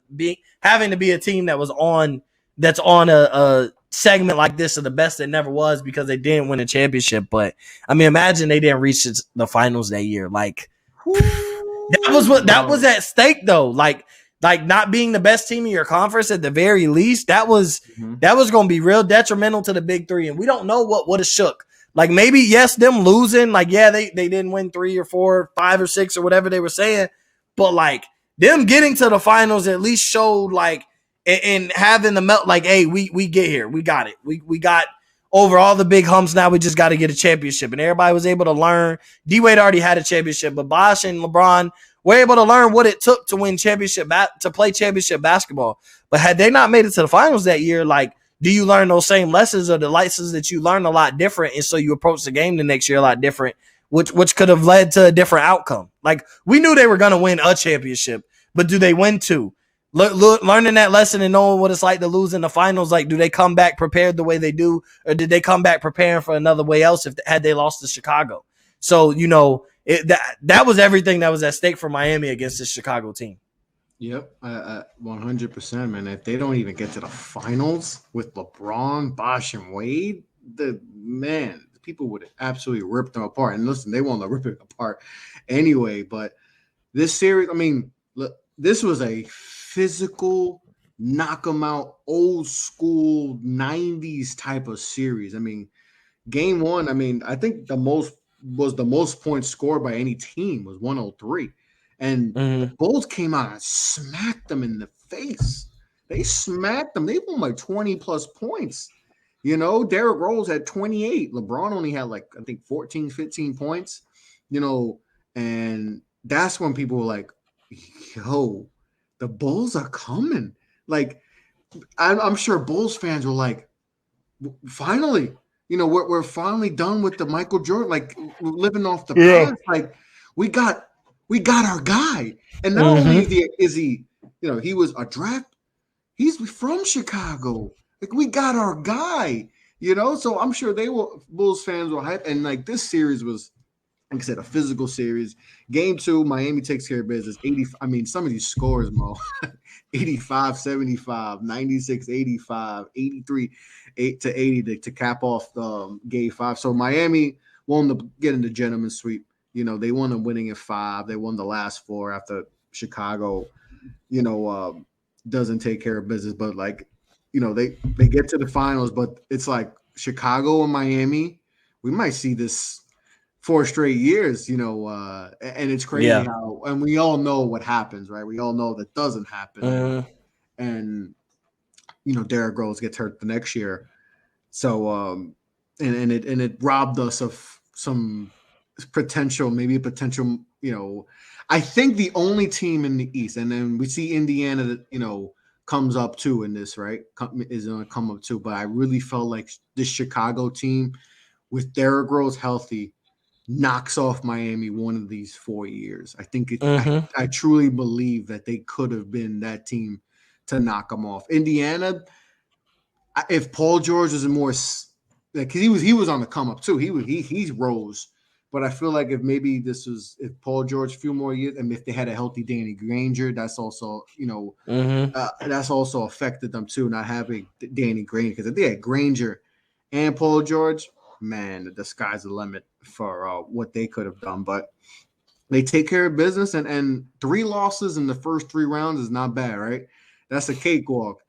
having to be a team that's on a segment like this of the best that never was, because they didn't win a championship. But I mean, imagine they didn't reach the finals that year. Like that was at stake though. Like not being the best team in your conference at the very least, that was going to be real detrimental to the big three. And we don't know what would have shook. Like maybe, yes, them losing, they didn't win 3 or 4 or 5 or 6 or whatever they were saying. But them getting to the finals at least showed and having the melt, hey, we get here. We got it. We got over all the big humps. Now we just got to get a championship. And everybody was able to learn. D-Wade already had a championship, but Bosh and LeBron were able to learn what it took to win to play championship basketball. But had they not made it to the finals that year, do you learn those same lessons, or the lessons that you learn a lot different? And so you approach the game the next year a lot different, which could have led to a different outcome. We knew they were going to win a championship, but do they win 2? Learning that lesson and knowing what it's like to lose in the finals, do they come back prepared the way they do, or did they come back preparing for another way else had they lost to Chicago? So, that was everything that was at stake for Miami against this Chicago team. Yep, 100%, man. If they don't even get to the finals with LeBron, Bosh, and Wade, people would absolutely rip them apart. And listen, they want to rip it apart anyway. But this series, look, this was a physical, knock them out, old school 90s type of series. Game 1, I think the most points scored by any team was 103. And the Bulls came out and smacked them in the face. They smacked them. They won 20-plus points. Derrick Rose had 28. LeBron only had 14, 15 points. And that's when people were like, yo, the Bulls are coming. I'm sure Bulls fans were like, finally, we're finally done with the Michael Jordan, living off the past. We got our guy. And not only is he, he was a draft, he's from Chicago. We got our guy, So I'm sure Bulls fans were hyped. And this series was, like I said, a physical series. Game 2, Miami takes care of business. Some of these scores, Mo, 85-75, 96-85, 83 8-80 to cap off Game 5. So Miami won to get in the gentleman's sweep. They won the winning at 5. They won the last 4 after Chicago, doesn't take care of business. But they get to the finals, but it's Chicago and Miami. We might see this 4 straight years, and it's crazy how, and we all know what happens, right? We all know that doesn't happen. And, Derrick Rose gets hurt the next year. So, and it robbed us of some potential, I think the only team in the East, and then we see Indiana that, comes up too in this, right? Is going to come up too. But I really felt like this Chicago team with Derrick Rose healthy knocks off Miami one of these 4 years. I think I truly believe that they could have been that team to knock them off. Indiana, if Paul George was more, because he was on the come up too. He rose But I feel like if Paul George a few more years, and if they had a healthy Danny Granger, that's also, that's also affected them too, not having Danny Granger. Because if they had Granger and Paul George, man, the sky's the limit for what they could have done. But they take care of business, and 3 losses in the first 3 rounds is not bad, right? That's a cakewalk.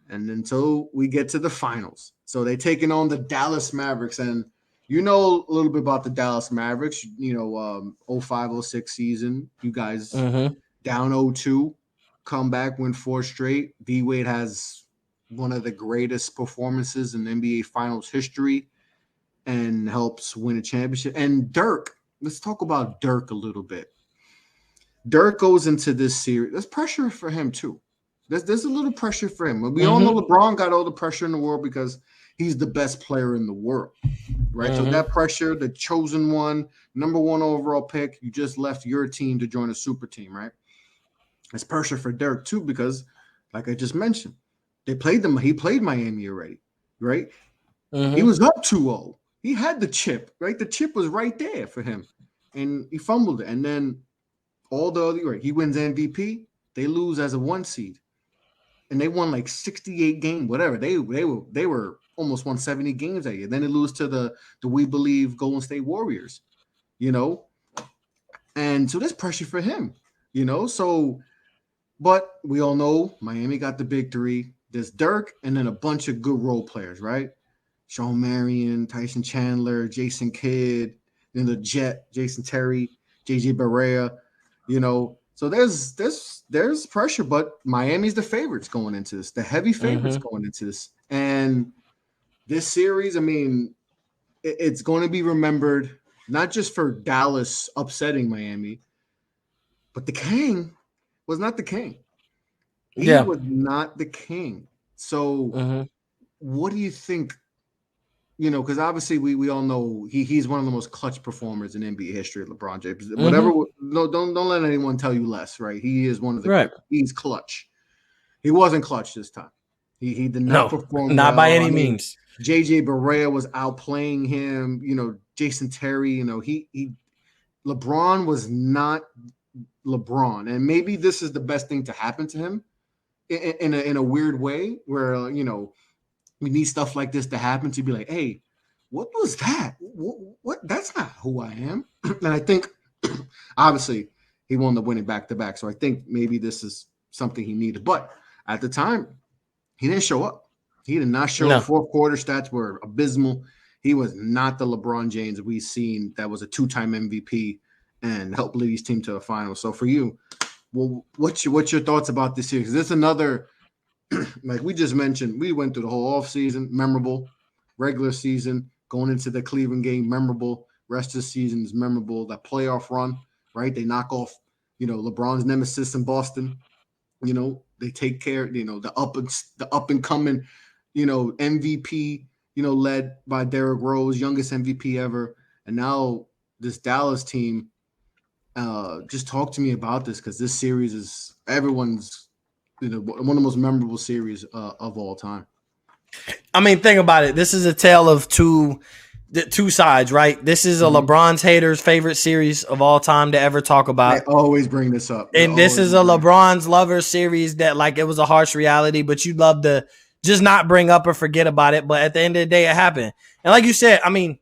And until we get to the finals. So they taking on the Dallas Mavericks, and you know a little bit about the Dallas Mavericks, 05-06 season. You guys down 0-2, come back, win 4 straight. D-Wade has one of the greatest performances in NBA Finals history and helps win a championship. And Dirk, let's talk about Dirk a little bit. Dirk goes into this series. There's pressure for him too. There's a little pressure for him. We all know LeBron got all the pressure in the world because he's the best player in the world, right? So that pressure, the chosen one, number 1 overall pick, you just left your team to join a super team, right? There's pressure for Dirk too because, like I just mentioned, he played Miami already, right? He was up 2-0. He had the chip, right? The chip was right there for him, and he fumbled it. And then he wins MVP. They lose as a 1 seed. And they won like 68 games, whatever. They were almost won 70 games that year. Then they lose to the We Believe Golden State Warriors, And so there's pressure for him, So, but we all know Miami got the big 3. There's Dirk and then a bunch of good role players, right? Sean Marion, Tyson Chandler, Jason Kidd, then the Jet, Jason Terry, JJ Barea, So there's pressure, but Miami's the favorites going into this, the heavy favorites going into this. And this series, I mean, it's going to be remembered not just for Dallas upsetting Miami, but the king was not the king. He was not the king. So what do you think? Because obviously we all know he's one of the most clutch performers in NBA history, LeBron James. Whatever, no, don't let anyone tell you less, right? He is one of the he's clutch. He wasn't clutch this time. He did not perform not well. by any means. JJ Barea was outplaying him. Jason Terry. LeBron was not LeBron, and maybe this is the best thing to happen to him in a weird way, where we need stuff like this to happen to be like, hey, what was that? What? That's not who I am. And I think, obviously, he won the winning back-to-back. So I think maybe this is something he needed. But at the time, he didn't show up. He did not show up. 4th quarter stats were abysmal. He was not the LeBron James we've seen that was a 2-time MVP and helped lead his team to a final. So for you, well, what's your thoughts about this series? This is another – like we just mentioned, we went through the whole offseason, memorable. Regular season, going into the Cleveland game, memorable. Rest of the season is memorable. That playoff run, right? They knock off, LeBron's nemesis in Boston. They take care, the up and coming, MVP, led by Derrick Rose, youngest MVP ever. And now this Dallas team, just talk to me about this, because this series is everyone's one of the most memorable series of all time. I mean, think about it. This is a tale of two sides, right? This is a LeBron's haters' favorite series of all time to ever talk about. They always bring this up. And this is a LeBron's lovers series that, like, it was a harsh reality, but you'd love to just not bring up or forget about it. But at the end of the day, it happened. And like you said, I mean,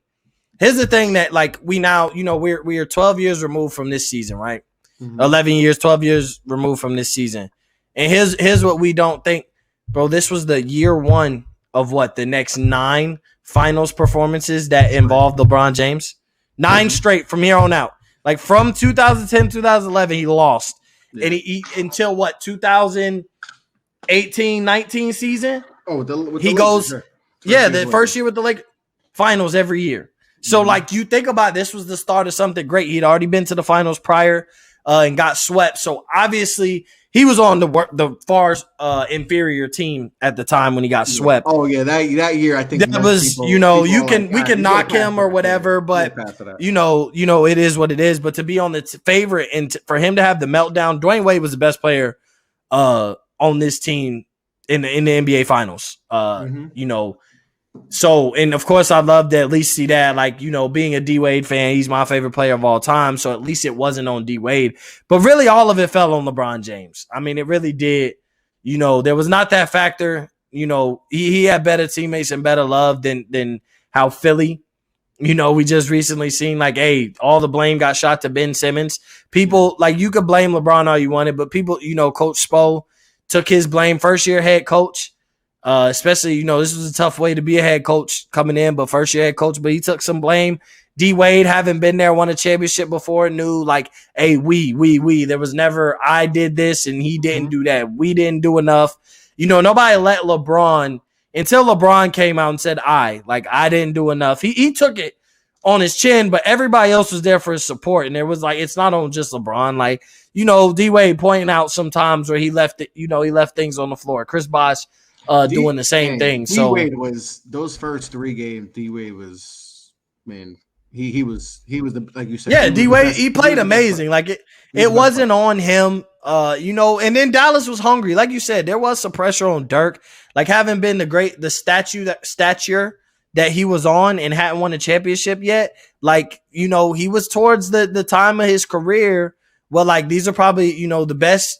here's the thing that, like, we now, we are 12 years removed from this season, right? 11 years, 12 years removed from this season. And here's what we don't think, bro. This was the year 1 of the next 9 finals performances that involved LeBron James. 9 straight from here on out. Like from 2010, 2011, he lost. Yeah. And he until 2018, 19 season. Oh, he goes, the first year with the Lakers, finals every year. So like you think about this was the start of something great. He'd already been to the finals prior and got swept. So obviously he was on the far inferior team at the time when he got swept. Oh yeah, that year I think that was we can knock him or whatever, but it is what it is. But to be on the favorite and for him to have the meltdown, Dwayne Wade was the best player on this team in the NBA Finals. So, and of course, I'd love to at least see that, like, you know, being a D Wade fan, he's my favorite player of all time. So at least it wasn't on D Wade. But really, all of it fell on LeBron James. I mean, it really did. You know, there was not that factor. You know, he had better teammates and better love than how Philly, you know, we just recently seen, like, hey, all the blame got shot to Ben Simmons. People, like, you could blame LeBron all you wanted, but people, you know, Coach Spo took his blame, first-year head coach. Especially, you know, this was a tough way to be a head coach coming in, but first-year head coach, but he took some blame. D Wade, having been there, won a championship before, knew, like, hey, we. There was never, I did this and he didn't do that. We didn't do enough. You know, nobody let LeBron, until LeBron came out and said, I didn't do enough. He took it on his chin, but everybody else was there for his support. And it was like, it's not on just LeBron. Like, you know, D Wade pointing out sometimes where he left it, you know, he left things on the floor. Chris Bosh doing the same thing. So D Wade was, those first 3 games, D Wade was, man, he was the, like you said. Yeah, D Wade, he played amazing. Like it wasn't on him. You know, and then Dallas was hungry. Like you said, there was some pressure on Dirk. Like, having been the stature that he was on and hadn't won a championship yet. Like, you know, he was towards the time of his career. Well, like, these are probably, you know,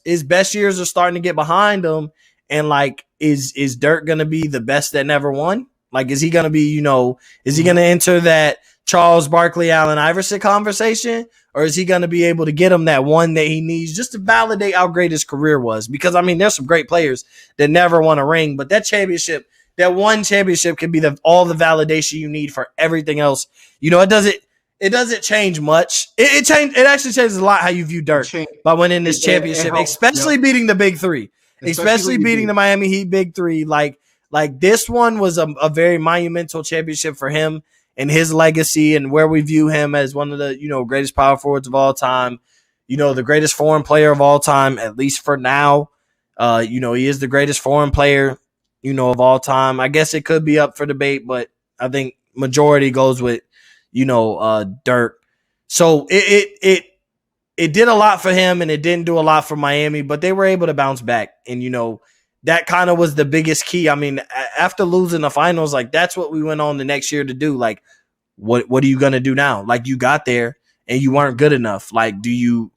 his best years are starting to get behind him. And, like, is Dirk going to be the best that never won? Like, is he going to be, you know, is he going to enter that Charles Barkley, Allen Iverson conversation? Or is he going to be able to get him that one that he needs just to validate how great his career was? Because, I mean, there's some great players that never won a ring, but that one championship can be all the validation you need for everything else. You know, it doesn't change much. It actually changes a lot how you view Dirk by winning this championship, especially beating the big three. Especially beating the Miami Heat big three. Like this one was a very monumental championship for him and his legacy, and where we view him as one of the, you know, greatest power forwards of all time, you know, the greatest foreign player of all time, at least for now. You know, he is the greatest foreign player, you know, of all time. I guess it could be up for debate, but I think majority goes with, you know, Dirk. So it did a lot for him and it didn't do a lot for Miami, but they were able to bounce back. And, you know, that kind of was the biggest key. I mean, after losing the finals, like, that's what we went on the next year to do. Like, what are you going to do now? Like, you got there and you weren't good enough. Like, can you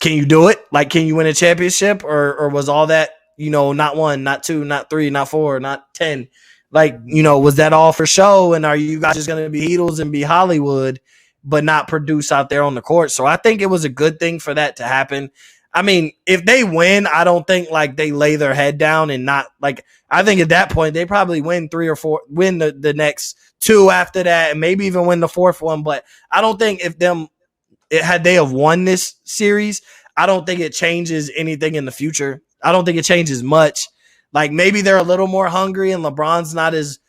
do it? Like, can you win a championship, or was all that, you know, not 1, not 2, not 3, not 4, not 10? Like, you know, was that all for show? And are you guys just going to be Heatles and be Hollywood, but not produce out there on the court? So I think it was a good thing for that to happen. I mean, if they win, I don't think, like, they lay their head down and not, like, I think at that point they probably win 3 or 4, win the next 2 after that, and maybe even win the 4th one. But I don't think had they have won this series, I don't think it changes anything in the future. I don't think it changes much. Like, maybe they're a little more hungry and LeBron's not as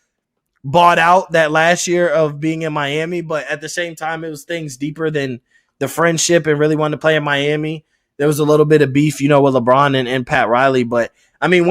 bought out that last year of being in Miami, but at the same time, it was things deeper than the friendship and really wanted to play in Miami. There was a little bit of beef, you know, with LeBron and Pat Riley. But, I mean,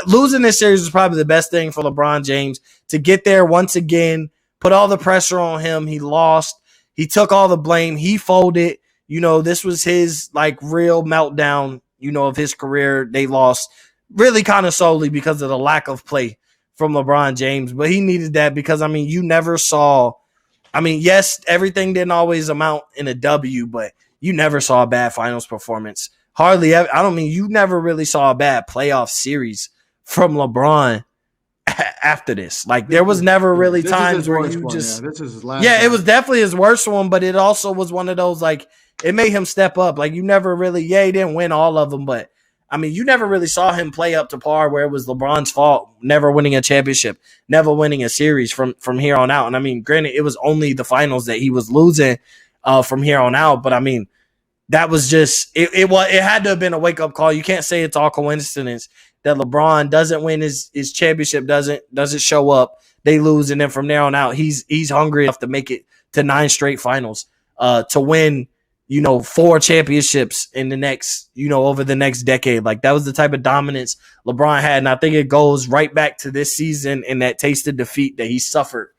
losing this series was probably the best thing for LeBron James to get there once again, put all the pressure on him. He lost. He took all the blame. He folded. You know, this was his, like, real meltdown, you know, of his career. They lost really kind of solely because of the lack of play from LeBron James. But he needed that because, I mean, you never saw – I mean, yes, everything didn't always amount in a W, but you never saw a bad finals performance. Hardly ever. I don't mean you never really saw a bad playoff series from LeBron after this. Like, there was never really times where you just – this is his last yeah, time. it was definitely his worst one, but it also was one of those, like, it made him step up. Like, you never really – he didn't win all of them, but, I mean, you never really saw him play up to par where it was LeBron's fault, never winning a championship, never winning a series from here on out. And, I mean, granted, it was only the finals that he was losing from here on out, but, I mean, that was just it had to have been a wake-up call. You can't say it's all coincidence that LeBron doesn't win his championship, doesn't show up, they lose, and then from there on out, he's hungry enough to make it to 9 straight finals, to win, you know, 4 championships in the next, you know, over the next decade. Like, that was the type of dominance LeBron had. And I think it goes right back to this season and that taste of defeat that he suffered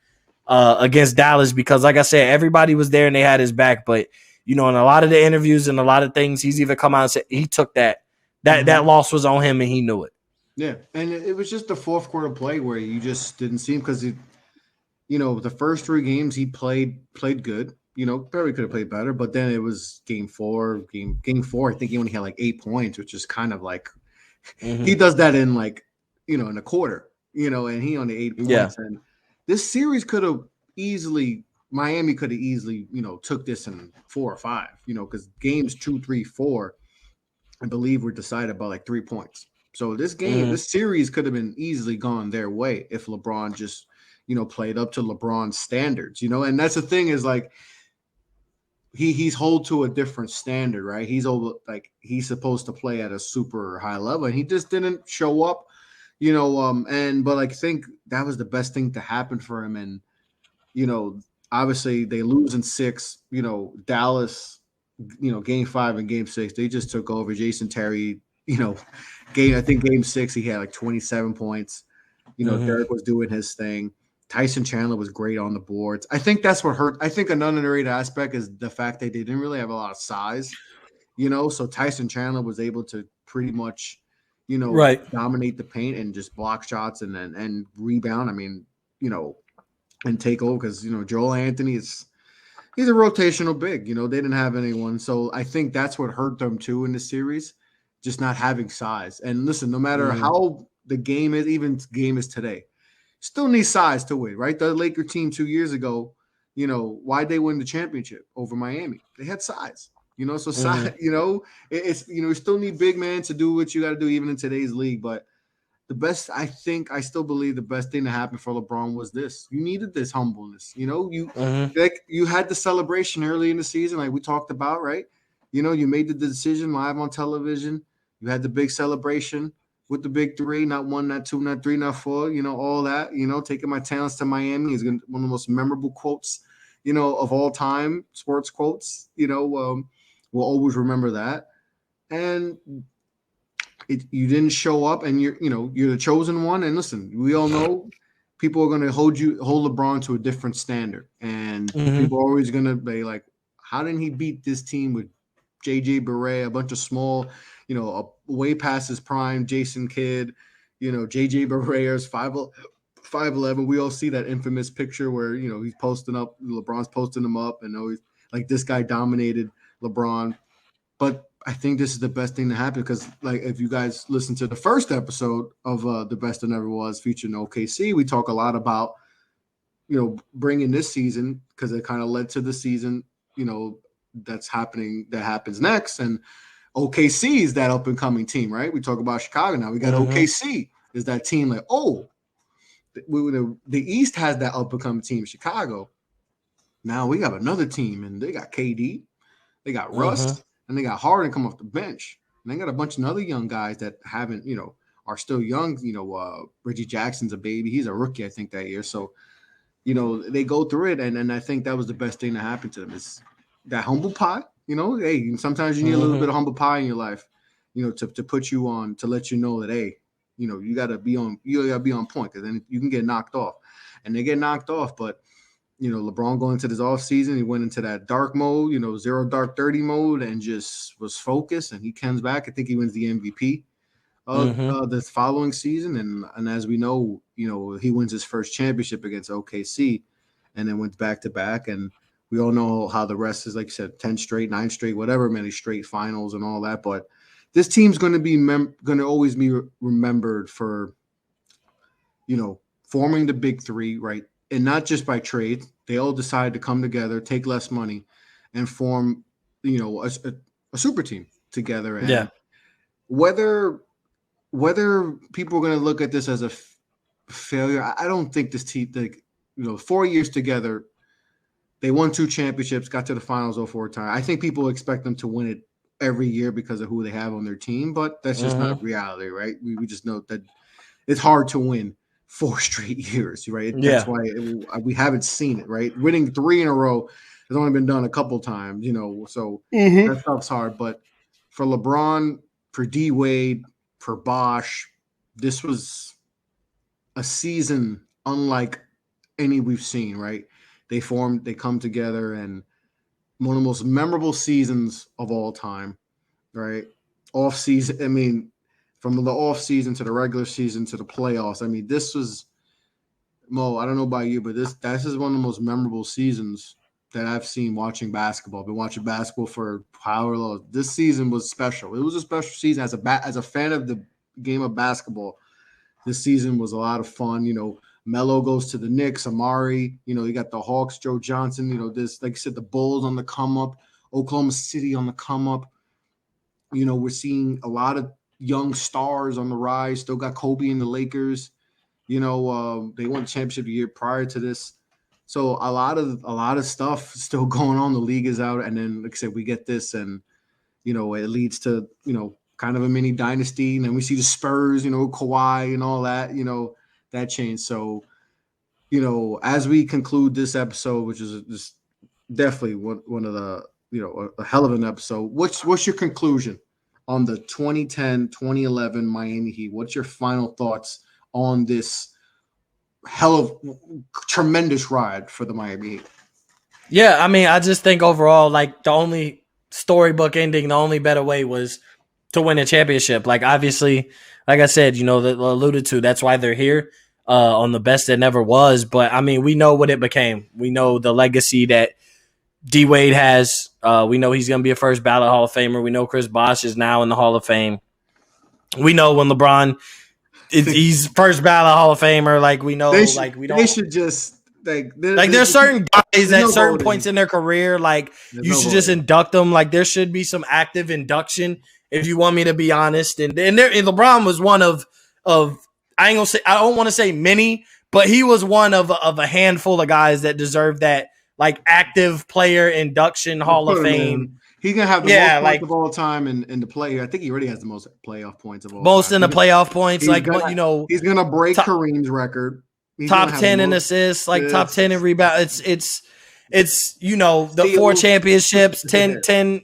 against Dallas, because, like I said, everybody was there and they had his back. But, you know, in a lot of the interviews and a lot of things, he's even come out and said he took that loss was on him and he knew it. Yeah, and it was just the fourth quarter play where you just didn't see him because the first three games he played good. Probably could have played better, but then it was game four. I think he only had like 8 points, which is kind of like he does that in like in a quarter. And he only 8 points. Yeah. And this series Miami could have easily took this in 4 or 5. Because games 2, 3, 4, I believe were decided by like 3 points. So this series could have been easily gone their way if LeBron just played up to LeBron's standards. And that's the thing is like he's held to a different standard, right? He's supposed to play at a super high level, and he just didn't show up, but I think that was the best thing to happen for him. And obviously they lose in 6, Dallas, game 5 and game 6, they just took over. Jason Terry, I think game 6 he had like 27 points. Derek was doing his thing. Tyson Chandler was great on the boards. I think that's what hurt. I think another underrated aspect is the fact that they didn't really have a lot of size, so Tyson Chandler was able to pretty much, right, dominate the paint and just block shots and rebound. I mean, and take over because, Joel Anthony he's a rotational big, they didn't have anyone. So I think that's what hurt them too in the series, just not having size. And listen, no matter how the game is, even game is today, still need size to win, right? The Laker team 2 years ago, why'd they win the championship over Miami? They had size, so size, it's, you still need big man to do what you got to do even in today's league. But I still believe the best thing to happen for LeBron was this. You needed this humbleness, you had the celebration early in the season, like we talked about, right? You made the decision live on television. You had the big celebration with the big 3, not 1, not 2, not 3, not 4, all that, taking my talents to Miami is one of the most memorable quotes, of all time, sports quotes, we'll always remember that. And you didn't show up, and you're the chosen one. And listen, we all know people are going to hold LeBron to a different standard. And people are always going to be like, how didn't he beat this team with JJ Barea, a bunch of small, way past his prime, Jason Kidd, JJ Barea's 5'11". We all see that infamous picture where, he's posting up, LeBron's posting him up, and always like this guy dominated LeBron. But I think this is the best thing to happen because, like, if you guys listen to the first episode of The Best That Never Was featuring OKC, we talk a lot about, bringing this season because it kind of led to the season, that happens next. And OKC is that up and coming team, right? We talk about Chicago now. We got OKC is that team like, the East has that up and coming team, Chicago. Now we got another team, and they got KD, they got Russ, and they got Harden come off the bench. And they got a bunch of other young guys that haven't, are still young. Reggie Jackson's a baby. He's a rookie, I think, that year. So, they go through it. And I think that was the best thing that happened to them is that humble pie. Hey, sometimes you need a little bit of humble pie in your life, to put you on, to let you know that, hey, you gotta be on point, because then you can get knocked off. And they get knocked off, but LeBron going into this offseason, he went into that dark mode, zero dark 30 mode, and just was focused, and he comes back. I think he wins the MVP this following season. And as we know, he wins his first championship against OKC, and then went back to back. And we all know how the rest is, like you said, 10 straight, 9 straight, whatever, many straight finals and all that. But this team's going to be going to always be remembered for, forming the big 3, right? And not just by trade. They all decided to come together, take less money, and form, a super team together. And whether people are going to look at this as a failure, I don't think this team, 4 years together, they won 2 championships, got to the finals 4 times. I think people expect them to win it every year because of who they have on their team, but that's just not reality, right? We just know that it's hard to win 4 straight years, right? That's why we haven't seen it, right? Winning 3 in a row has only been done a couple times, so that stuff's hard. But for LeBron, for D Wade, for Bosh, this was a season unlike any we've seen, right? They come together, and one of the most memorable seasons of all time, right? Off season, I mean, from the offseason to the regular season to the playoffs. I mean, this was Mo. I don't know about you, but this is one of the most memorable seasons that I've seen watching basketball. I've been watching basketball for however long. This season was special. It was a special season as a fan of the game of basketball. This season was a lot of fun. You know, Melo goes to the Knicks, Amari. You know, you got the Hawks, Joe Johnson. You know, this, like I said, the Bulls on the come up, Oklahoma City on the come up. You know, we're seeing a lot of young stars on the rise. Still got Kobe in the Lakers. You know, they won the championship the year prior to this. So a lot of stuff still going on. The league is out, and then like I said, we get this, and you know, it leads to, you know, kind of a mini dynasty. And then we see the Spurs, you know, Kawhi and all that, you know, that change. So, you know, as we conclude this episode, which is just definitely one of the, you know, a hell of an episode. What's your conclusion on the 2010-2011 Miami Heat? What's your final thoughts on this hell of tremendous ride for the Miami Heat? Yeah, I mean, I just think overall, like, the only storybook ending, the only better way was to win a championship. Like, obviously, like I said, you know, that alluded to, that's why they're here on the best that never was. But I mean, we know what it became. We know the legacy that D Wade has. We know he's going to be a first ballot Hall of Famer. We know Chris Bosh is now in the Hall of Fame. We know when LeBron, he's first ballot Hall of Famer. Like, we know, they should just there's certain guys at certain points in their career, like, you should just induct them. Like, there should be some active induction, if you want me to be honest. And LeBron was one of I don't want to say many, but he was one of a handful of guys that deserve that, like, active player induction Hall of Fame. He's gonna have the most points of all time in the play. I think he already has the most playoff points of all time. Most in the playoff points, like, you know, he's gonna break Kareem's record. Top 10 in assists, like top 10 in rebound. It's you know, the 4 championships, 10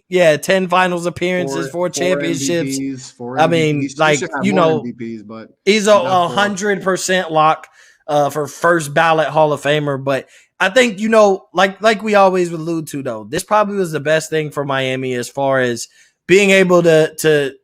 finals appearances, 4 championships. MVPs, I mean, like, you know, MVPs, but he's a 100% lock for first ballot Hall of Famer. But I think, you know, like we always allude to, though, this probably was the best thing for Miami as far as being able to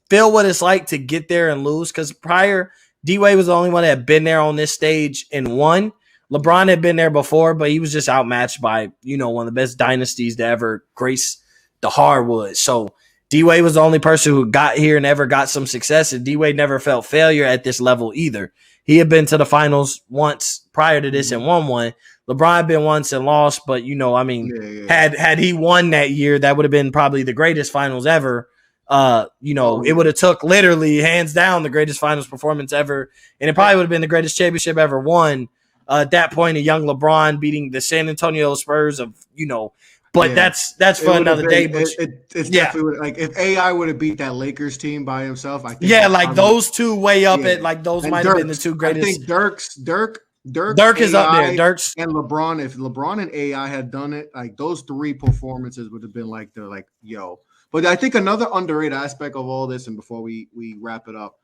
feel what it's like to get there and lose. Because prior, D-Wade was the only one that had been there on this stage and won. LeBron had been there before, but he was just outmatched by, you know, one of the best dynasties to ever grace the hardwood. So D-Wade was the only person who got here and ever got some success, and D-Wade never felt failure at this level either. He had been to the finals once prior to this and won one. LeBron had been once and lost, but, you know, I mean, had he won that year, that would have been probably the greatest finals ever. You know, it would have took literally hands down the greatest finals performance ever, and it probably would have been the greatest championship ever won. At that point, a young LeBron beating the San Antonio Spurs of, you know, but that's for another day. But it's definitely like if AI would have beat that Lakers team by himself, I think. Yeah, like those two way up at, like, those might have been the two greatest. I think Dirk is up there. Dirk's and LeBron. If LeBron and AI had done it, like, those 3 performances would have been like they're like, yo. But I think another underrated aspect of all this, and before we wrap it up,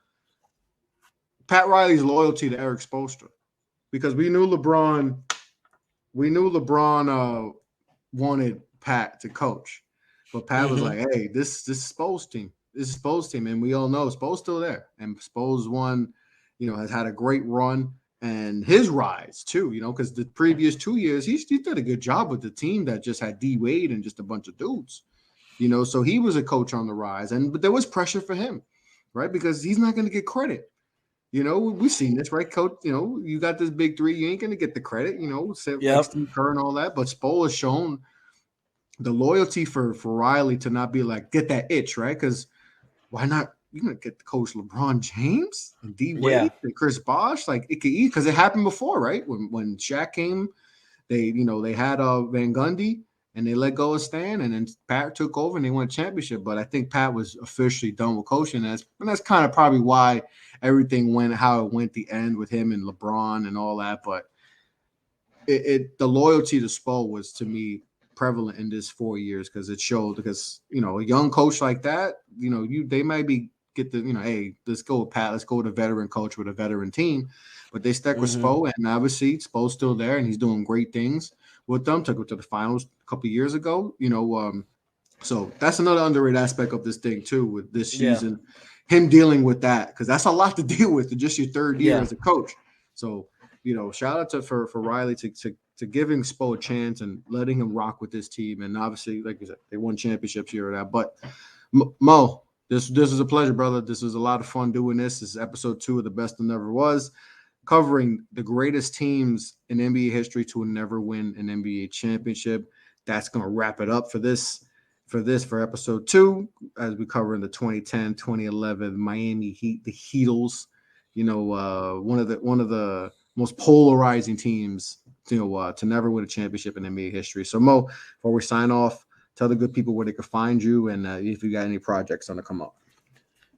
Pat Riley's loyalty to Eric Spoelstra, because we knew LeBron wanted Pat to coach, but Pat was like, "Hey, this is Spo's team. This is Spo's team," and we all know Spo's still there, and Spo's one, you know, has had a great run and his rise too. You know, because the previous 2 years he did a good job with the team that just had D Wade and just a bunch of dudes. You know, so he was a coach on the rise, but there was pressure for him, right? Because he's not going to get credit. You know, we've seen this, right, Coach? You know, you got this big 3, you ain't going to get the credit. You know, like Steve Kerr and all that. But Spo has shown the loyalty for Riley to not be like, get that itch, right? Because why not? You're going to get the coach LeBron James and D Wade and Chris Bosh. Like, it could eat, because it happened before, right? When Shaq came, they had Van Gundy. And they let go of Stan, and then Pat took over, and they won a championship. But I think Pat was officially done with coaching, and that's kind of probably why everything went how it went. The end with him and LeBron and all that. But the loyalty to Spo was, to me, prevalent in this 4 years, because it showed. Because, you know, a young coach like that, you know, they might get the, you know, hey, let's go with Pat, let's go with a veteran coach with a veteran team. But they stuck with Spo, and obviously Spo's still there, and he's doing great things with them. Took it to the finals a couple of years ago. You know, So that's another underrated aspect of this thing too, with this Yeah. season, him dealing with that, because that's a lot to deal with in just your third year as a coach. So, shout out for Riley to giving Spo a chance and letting him rock with this team. And obviously, like you said, they won championships here or that. But Mo, this is a pleasure, brother. This was a lot of fun doing this. This is episode 2 of The Best That Never Was, covering the greatest teams in NBA history to never win an NBA championship. That's going to wrap it up for episode 2, as we cover in the 2010-2011 Miami Heat, the Heatles. One of the most polarizing teams, to never win a championship in NBA history. So Mo, before we sign off, tell the good people where they can find you and if you got any projects on to come up.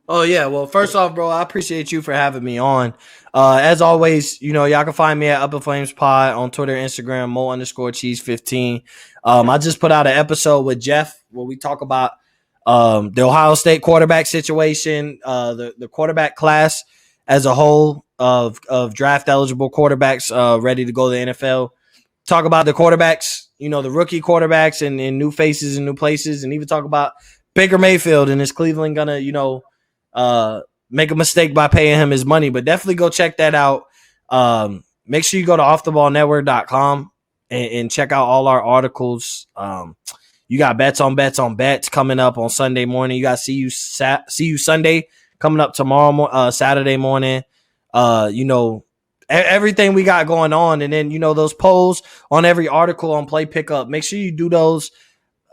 Oh, yeah. Well, first off, bro, I appreciate you for having me on. As always, y'all can find me at UpNFlamez Pod on Twitter, Instagram, Mo_Cheese15. I just put out an episode with Jeff where we talk about the Ohio State quarterback situation, the quarterback class as a whole of draft eligible quarterbacks ready to go to the NFL. Talk about the quarterbacks, the rookie quarterbacks and new faces and new places, and even talk about Baker Mayfield and is Cleveland gonna, make a mistake by paying him his money. But definitely go check that out. Make sure you go to offtheballnetwork.com and check out all our articles. You got bets on bets coming up on Sunday morning. You got see you Sunday coming up tomorrow, Saturday morning. Everything we got going on. And then, those polls on every article on Play Pickup. Make sure you do those.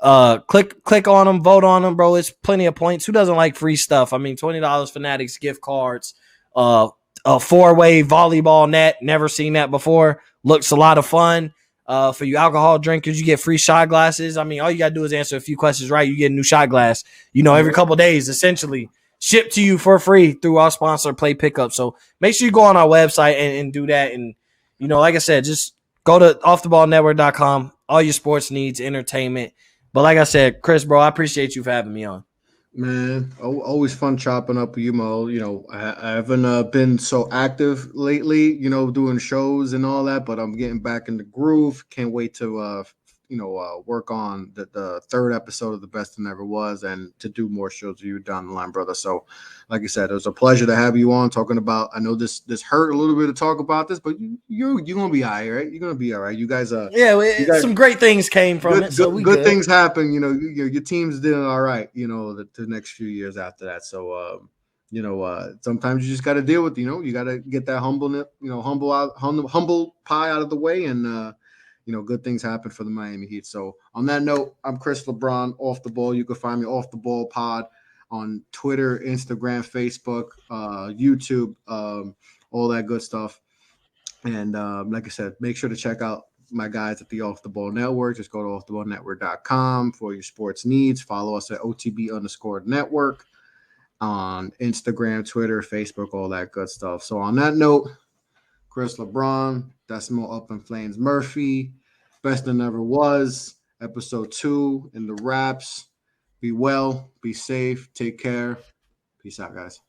Click on them, vote on them, bro. It's plenty of points. Who doesn't like free stuff? I mean, $20 Fanatics gift cards, a 4-way volleyball net. Never seen that before. Looks a lot of fun. For you alcohol drinkers, you get free shot glasses. I mean, all you gotta do is answer a few questions right. You get a new shot glass, every couple of days, essentially shipped to you for free through our sponsor, Play Pickup. So make sure you go on our website and do that. And, like I said, just go to offtheballnetwork.com, all your sports needs, entertainment. But like I said, Chris, bro, I appreciate you for having me on. Man, always fun chopping up with you, Mo. I haven't been so active lately, doing shows and all that, but I'm getting back in the groove. Can't wait to, work on the third episode of The Best That Never Was and to do more shows with you down the line, brother. So, like I said, it was a pleasure to have you on talking about. I know this hurt a little bit to talk about this, but you're gonna be all right. You're gonna be all right. You guys, some great things came from it. So good things happen. Your team's doing all right. The next few years after that. So, sometimes you just got to deal with. You got to get that humble pie out of the way, and good things happen for the Miami Heat. So on that note, I'm Chris LeBron, Off the Ball. You can find me Off the Ball Pod on Twitter, Instagram, Facebook, YouTube, all that good stuff. And like I said, make sure to check out my guys at the Off the Ball Network. Just go to offtheballnetwork.com for your sports needs. Follow us at OTB_network on Instagram, Twitter, Facebook, all that good stuff. So on that note, Chris LeBron, Decimal UpNFlamez Murphy, Best That Never Was, episode 2 in the wraps. Be well, be safe, take care. Peace out, guys.